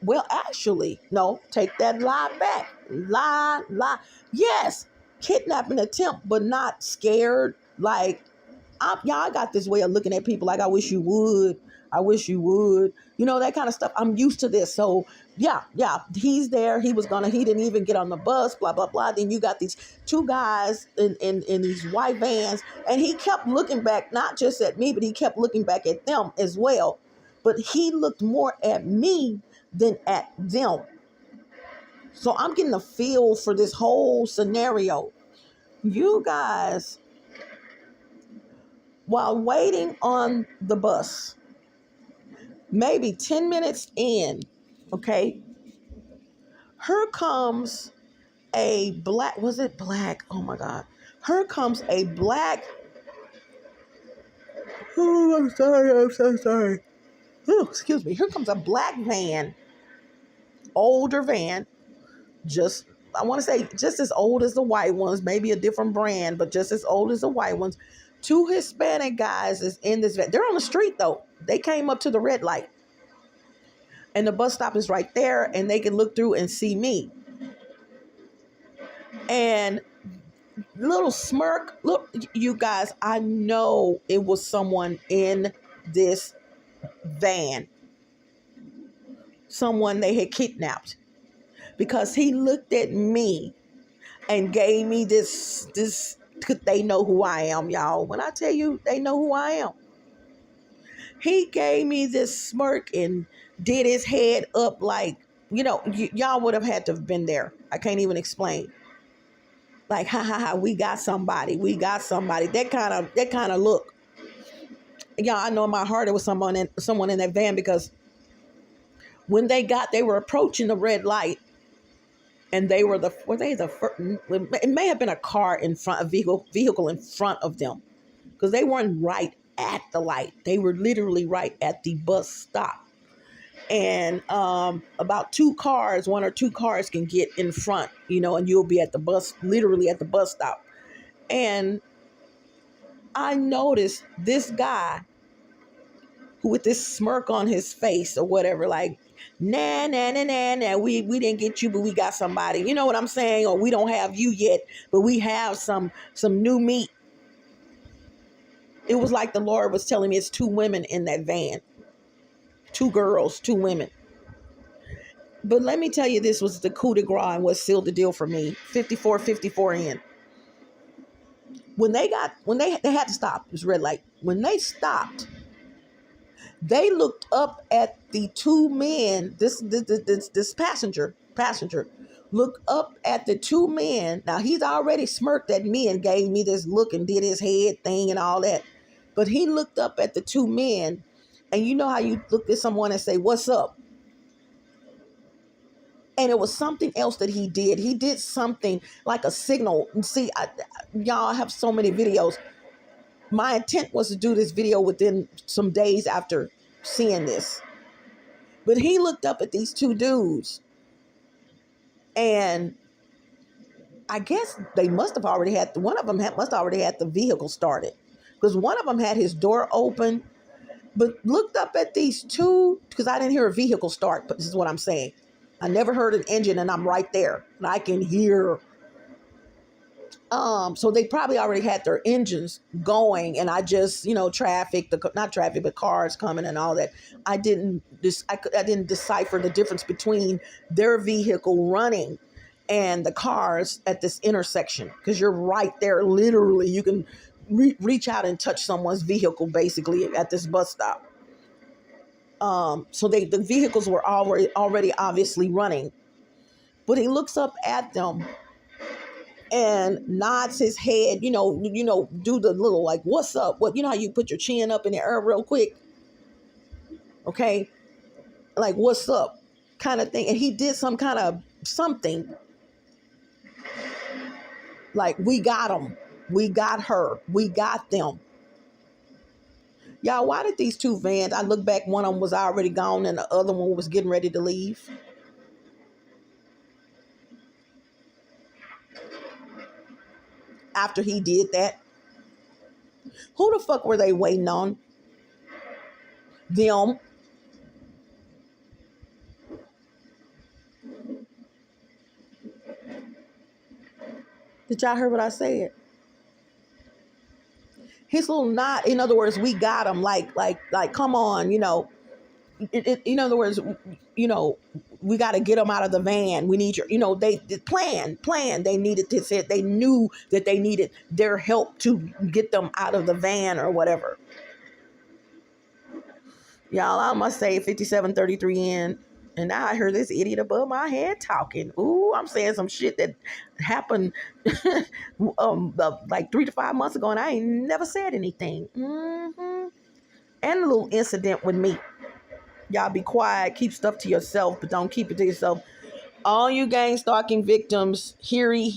well, actually, no, take that lie back. Lie. Yes, kidnapping attempt, but not scared. Like, I got this way of looking at people like, I wish you would. That kind of stuff. I'm used to this. So yeah, he's there. He didn't even get on the bus, blah, blah, blah. Then you got these two guys in these white vans, and he kept looking back, not just at me, but he kept looking back at them as well. But he looked more at me than at them. So I'm getting a feel for this whole scenario. You guys, while waiting on the bus, maybe 10 minutes in, okay, here comes a black, was it black? Oh my God. Here comes a black, oh, I'm so sorry. Oh, excuse me. Here comes a black van, older van, I want to say just as old as the white ones, maybe a different brand, but just as old as the white ones. Two Hispanic guys is in this van. They're on the street though. They came up to the red light. And the bus stop is right there, and they can look through and see me. And little smirk, look, you guys, I know it was someone in this van. Someone they had kidnapped. Because he looked at me and gave me this, they know who I am, y'all. When I tell you they know who I am. He gave me this smirk and did his head up like, y'all would have had to have been there. I can't even explain. Like, ha ha ha, we got somebody. That kind of look. Y'all, I know in my heart it was someone in that van, because when they were approaching the red light, and they were the first, it may have been a car in front, a vehicle in front of them, because they weren't right at the light. They were literally right at the bus stop. And about one or two cars can get in front, and you'll be at the bus, literally at the bus stop. And I noticed this guy who, with this smirk on his face or whatever, like, nah, we didn't get you, but we got somebody. You know what I'm saying? Or we don't have you yet, but we have some new meat. It was like the Lord was telling me it's two women in that van. Two girls, two women. But let me tell you, this was the coup de grace and what sealed the deal for me. 54 in. When they had to stop, it was red light. When they stopped, they looked up at the two men. This passenger looked up at the two men. Now he's already smirked at me and gave me this look and did his head thing and all that. But he looked up at the two men, and you know how you look at someone and say, "What's up?" And it was something else that he did. He did something like a signal. See, y'all have so many videos. My intent was to do this video within some days after seeing this. But he looked up at these two dudes, and I guess they must have already had, one of them must have already had the vehicle started, because one of them had his door open, but looked up at these two, because I didn't hear a vehicle start, but this is what I'm saying. I never heard an engine, and I'm right there, and I can hear. So they probably already had their engines going, and I just, not traffic, but cars coming and all that. I didn't decipher the difference between their vehicle running and the cars at this intersection, because you're right there, literally. You can reach out and touch someone's vehicle basically at this bus stop. So the vehicles were already obviously running, but he looks up at them and nods his head, do the little like, "What's up?" What, how you put your chin up in the air real quick, okay, like, "What's up?" kind of thing. And he did some kind of something like, "We got them, we got her, we got them." Y'all, why did these two vans, I look back, one of them was already gone and the other one was getting ready to leave? After he did that, who the fuck were they waiting on? Them. Did y'all hear what I said? His little nod, in other words, we got him, like, come on, in other words, we got to get them out of the van. We need your, they plan. They needed to say, they knew that they needed their help to get them out of the van or whatever. Y'all, I must say 57:33 in. And now I heard this idiot above my head talking. Ooh, I'm saying some shit that happened like 3 to 5 months ago, and I ain't never said anything. And a little incident with me. Y'all be quiet, keep stuff to yourself, but don't keep it to yourself. All you gang stalking victims, heary,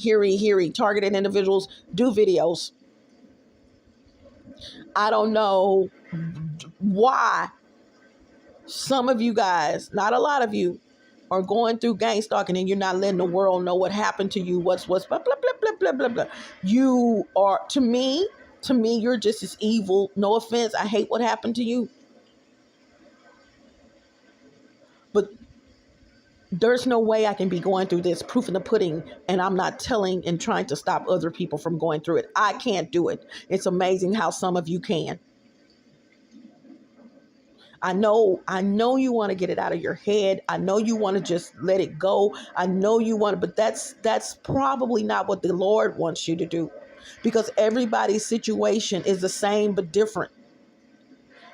targeted individuals, do videos. I don't know why some of you guys, not a lot of you, are going through gang stalking and you're not letting the world know what happened to you, what's blah, blah, blah, blah, blah, blah. You are, to me, you're just as evil. No offense, I hate what happened to you. But there's no way I can be going through this, proof in the pudding, and I'm not telling and trying to stop other people from going through it. I can't do it. It's amazing how some of you can. I know you want to get it out of your head. I know you want to just let it go. I know you want to, but that's probably not what the Lord wants you to do, because everybody's situation is the same but different.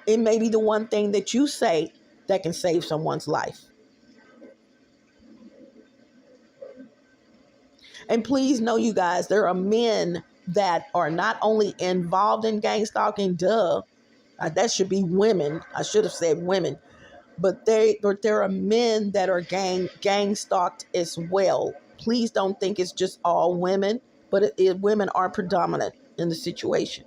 It may be the one thing that you say that can save someone's life. And please know, you guys, there are men that are not only involved in gang stalking, that should be women. I should have said women. But there are men that are gang stalked as well. Please don't think it's just all women, but women are predominant in the situation.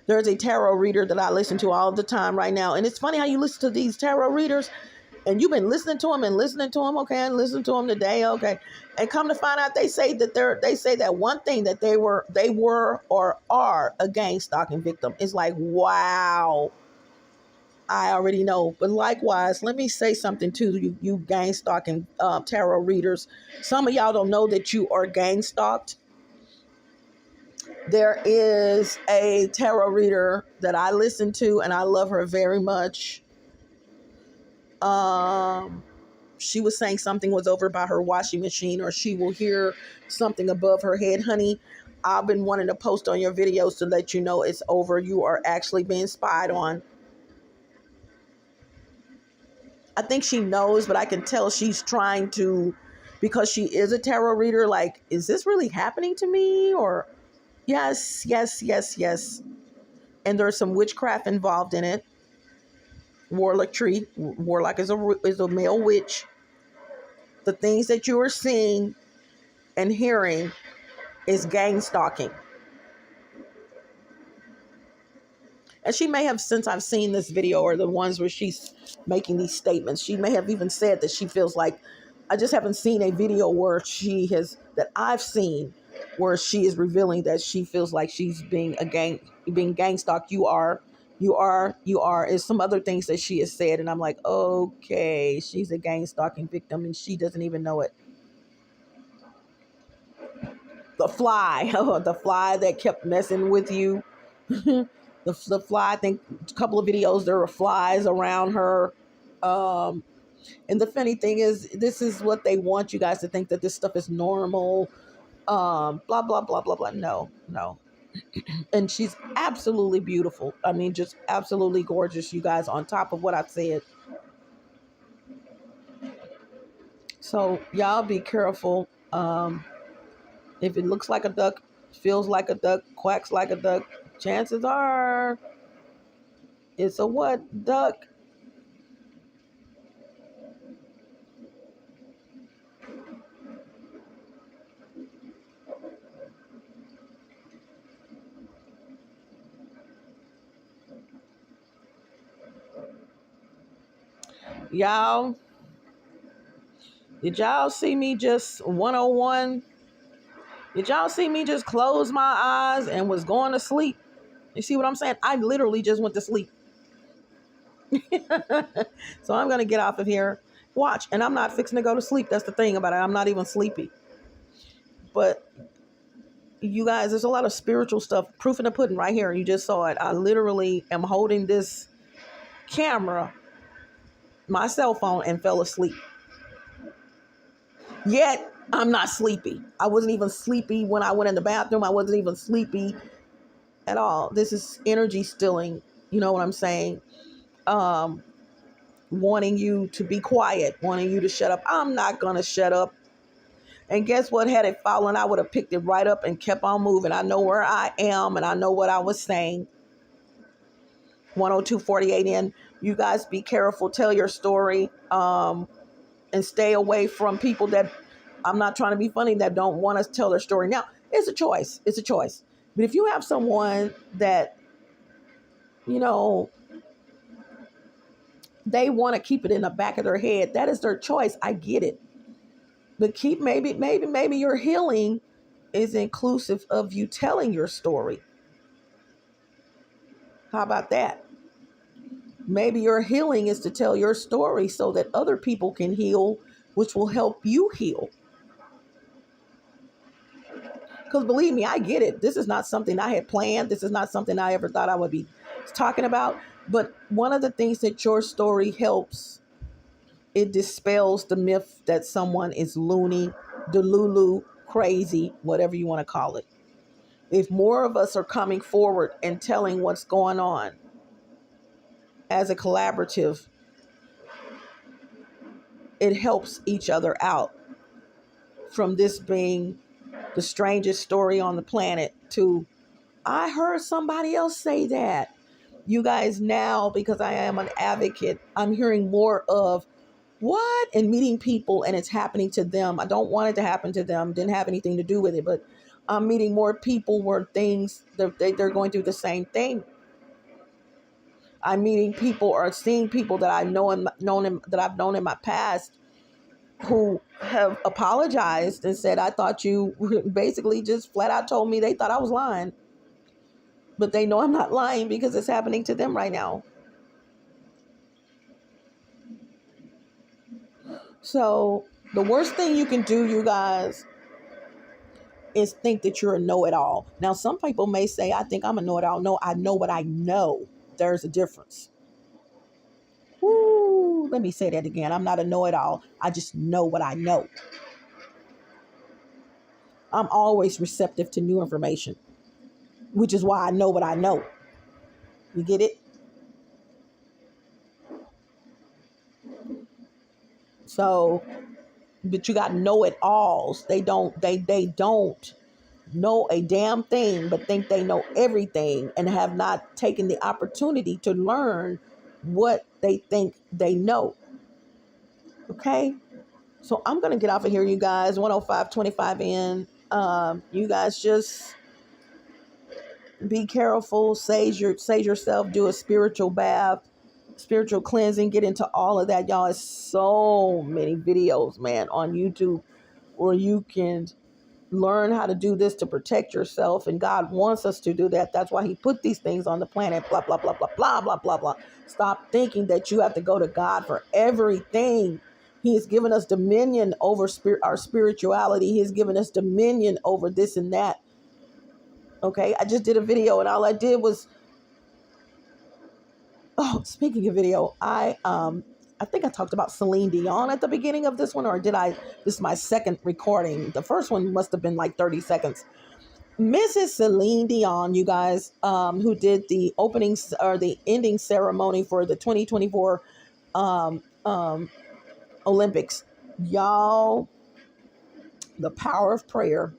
There's a tarot reader that I listen to all the time right now. And it's funny how you listen to these tarot readers and you've been listening to them. Okay, and listen to them today. Okay. And come to find out, they say that one thing that they were or are a gang stalking victim. It's like, wow. I already know. But likewise, let me say something to you gang stalking tarot readers. Some of y'all don't know that you are gang stalked. There is a tarot reader that I listen to, and I love her very much. She was saying something was over by her washing machine, or she will hear something above her head. Honey, I've been wanting to post on your videos to let you know it's over. You are actually being spied on. I think she knows, but I can tell she's trying to, because she is a tarot reader, like, is this really happening to me? Or yes, yes, yes, yes. And there's some witchcraft involved in it. Warlockry. Warlock is a male witch. The things that you are seeing and hearing is gang stalking. And she may have, since I've seen this video or the ones where she's making these statements, she may have even said that she feels like, I just haven't seen a video where that I've seen where she is revealing that she feels like she's being gang stalked. You are. Is some other things that she has said. And I'm like, okay, she's a gang stalking victim and she doesn't even know it. The fly, the fly that kept messing with you. The fly, I think a couple of videos, there were flies around her. And the funny thing is, this is what they want you guys to think, that this stuff is normal. Blah, blah, blah, blah, blah. No. And she's absolutely beautiful. I mean, just absolutely gorgeous, you guys, on top of what I've said. So y'all be careful. If it looks like a duck, feels like a duck, quacks like a duck, chances are it's a what? Duck. Y'all, did y'all see me just 101? Did y'all see me just close my eyes and was going to sleep? You see what I'm saying? I literally just went to sleep. So I'm going to get off of here. Watch. And I'm not fixing to go to sleep. That's the thing about it. I'm not even sleepy. But you guys, there's a lot of spiritual stuff. Proof in the pudding right here. You just saw it. I literally am holding this camera, my cell phone, and fell asleep. Yet I'm not sleepy. I wasn't even sleepy when I went in the bathroom. I wasn't even sleepy at all. This is energy stealing. You know what I'm saying? Wanting you to be quiet, wanting you to shut up. I'm not going to shut up. And guess what? Had it fallen, I would have picked it right up and kept on moving. I know where I am and I know what I was saying. 102.48 in. You guys be careful. Tell your story. And stay away from people that, I'm not trying to be funny, that don't want us to tell their story. Now, it's a choice. It's a choice. But if you have someone that, you know, they want to keep it in the back of their head, that is their choice. I get it. But maybe your healing is inclusive of you telling your story. How about that? Maybe your healing is to tell your story so that other people can heal, which will help you heal. Because believe me, I get it. This is not something I had planned. This is not something I ever thought I would be talking about. But one of the things that your story helps, it dispels the myth that someone is loony, delulu, crazy, whatever you want to call it. If more of us are coming forward and telling what's going on as a collaborative, it helps each other out from this being the strangest story on the planet to, I heard somebody else say that. You guys, now, because I am an advocate, I'm hearing more of what, and meeting people, and it's happening to them. I don't want it to happen to them. Didn't have anything to do with it, but I'm meeting more people where things, they're going through the same thing. I'm meeting people or seeing people that I've known in my past who have apologized and said, I thought you basically just flat out told me they thought I was lying. But they know I'm not lying because it's happening to them right now. So the worst thing you can do, you guys, is think that you're a know-it-all. Now, some people may say, I think I'm a know-it-all. No, I know what I know. There's a difference. Woo, let me say that again. I'm not a know-it-all. I just know what I know. I'm always receptive to new information, which is why I know what I know. You get it? So, but you got know-it-alls. They don't know a damn thing, but think they know everything and have not taken the opportunity to learn what they think they know. Okay? So I'm going to get off of here, you guys. 105:25 in. You guys just be careful. Sage yourself. Do a spiritual bath, spiritual cleansing. Get into all of that, y'all. It's so many videos, man, on YouTube where you can learn how to do this to protect yourself. And God wants us to do that. That's why he put these things on the planet. Blah, blah, blah, blah, blah, blah, blah, blah. Stop thinking that you have to go to God for everything. He has given us dominion over our spirituality. He has given us dominion over this and that. Okay. I just did a video and all I did was, speaking of video, I think I talked about Celine Dion at the beginning of this one, or did I? This is my second recording. The first one must have been like 30 seconds. Mrs. Celine Dion, you guys, who did the opening or the ending ceremony for the 2024 Olympics. Y'all, the power of prayer.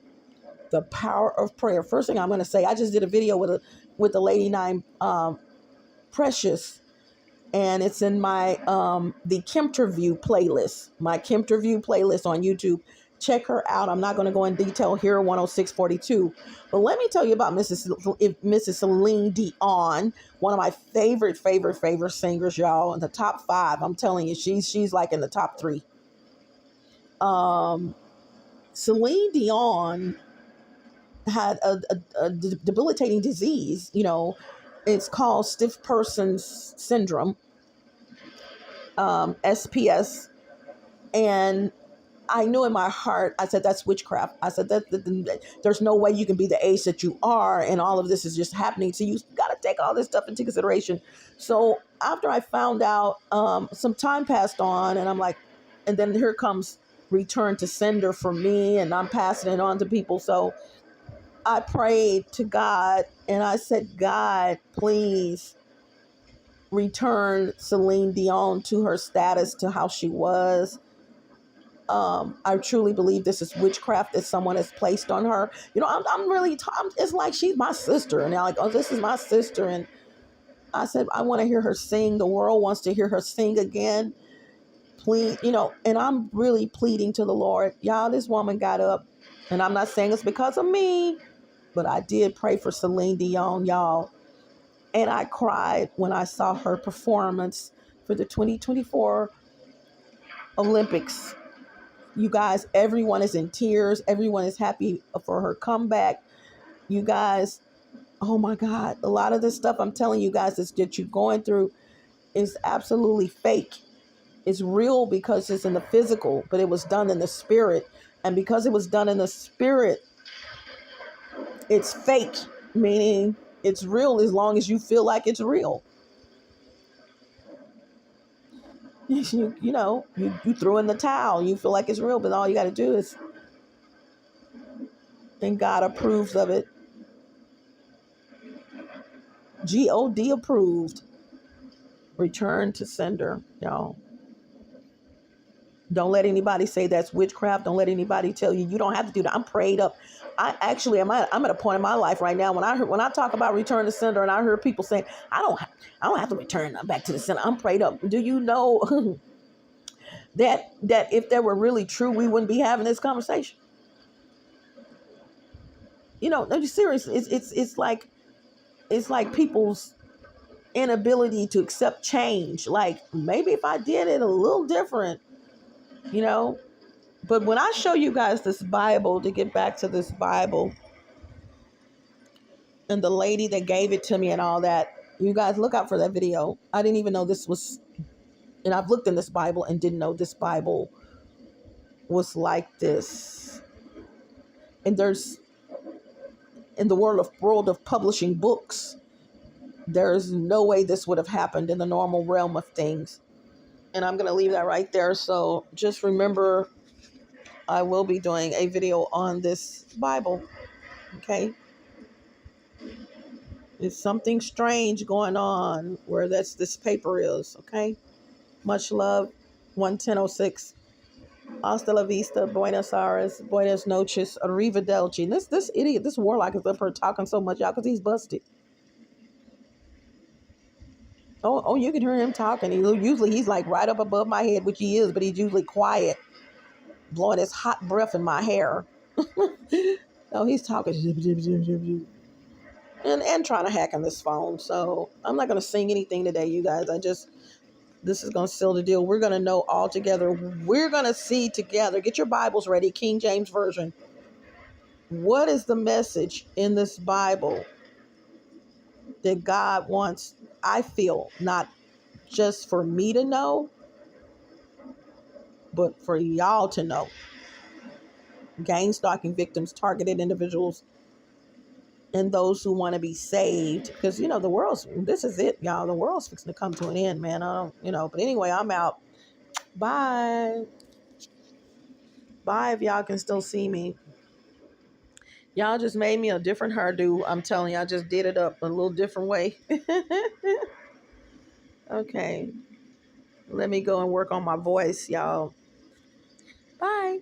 The power of prayer. First thing I'm going to say, I just did a video with a lady named Precious. And it's in my the KimTerview playlist, my KimTerview playlist on YouTube. Check her out. I'm not going to go in detail here, 10642. But let me tell you about Mrs. Celine Dion, one of my favorite singers, y'all. In the top 5, I'm telling you, she's like in the top 3. Celine Dion had a debilitating disease. You know, it's called stiff person syndrome. SPS, and I knew in my heart, I said, that's witchcraft. I said that there's no way you can be the age that you are and all of this is just happening. So you got to take all this stuff into consideration. So after I found out, some time passed on and I'm like, and then here comes return to sender for me and I'm passing it on to people. So I prayed to God and I said, God, please return Celine Dion to her status, to how she was. I truly believe this is witchcraft that someone has placed on her. You know, I'm really, it's like she's my sister. And they're like, oh, this is my sister. And I said, I want to hear her sing. The world wants to hear her sing again. Please, you know, and I'm really pleading to the Lord. Y'all, this woman got up. And I'm not saying it's because of me, but I did pray for Celine Dion, y'all. And I cried when I saw her performance for the 2024 Olympics. You guys, everyone is in tears. Everyone is happy for her comeback. You guys, oh my God. A lot of this stuff I'm telling you guys that you're going through is absolutely fake. It's real because it's in the physical, but it was done in the spirit. And because it was done in the spirit, it's fake, meaning it's real as long as you feel like it's real. You threw in the towel. You feel like it's real, but all you got to do is, and God approves of it. God approved. Return to sender, y'all. Don't let anybody say that's witchcraft. Don't let anybody tell you you don't have to do that. I'm prayed up. I'm at a point in my life right now when I talk about return to sender, and I heard people saying I don't have to return back to the sender. I'm prayed up. Do you know that if that were really true, we wouldn't be having this conversation? You know, no, seriously, it's like people's inability to accept change. Like, maybe if I did it a little different, you know. But when I show you guys this Bible, to get back to this Bible and the lady that gave it to me and all that, you guys look out for that video. I didn't even know this was, and I've looked in this Bible and didn't know this Bible was like this. And there's, in the world of publishing books, there's no way this would have happened in the normal realm of things. And I'm going to leave that right there. So just remember, I will be doing a video on this Bible. Okay. There's something strange going on where this paper is. Okay. Much love. 11006. Hasta la vista. Buenos Aires. Buenas noches. Arrivederci. This idiot, this warlock is up here talking so much, y'all, because he's busted. Oh, you can hear him talking. Usually he's like right up above my head, which he is, but he's usually quiet, blowing his hot breath in my hair. No, he's talking and trying to hack on this phone. So I'm not going to sing anything today, you guys. This is going to seal the deal. We're going to know all together. We're going to see together. Get your Bibles ready, King James Version. What is the message in this Bible that God wants, I feel, not just for me to know, but for y'all to know? Gang stalking victims, targeted individuals, and those who want to be saved. Because, this is it, y'all. The world's fixing to come to an end, man. I don't. But anyway, I'm out. Bye. Bye if y'all can still see me. Y'all just made me a different hairdo. I'm telling you, I just did it up a little different way. Okay. Let me go and work on my voice, y'all. Bye.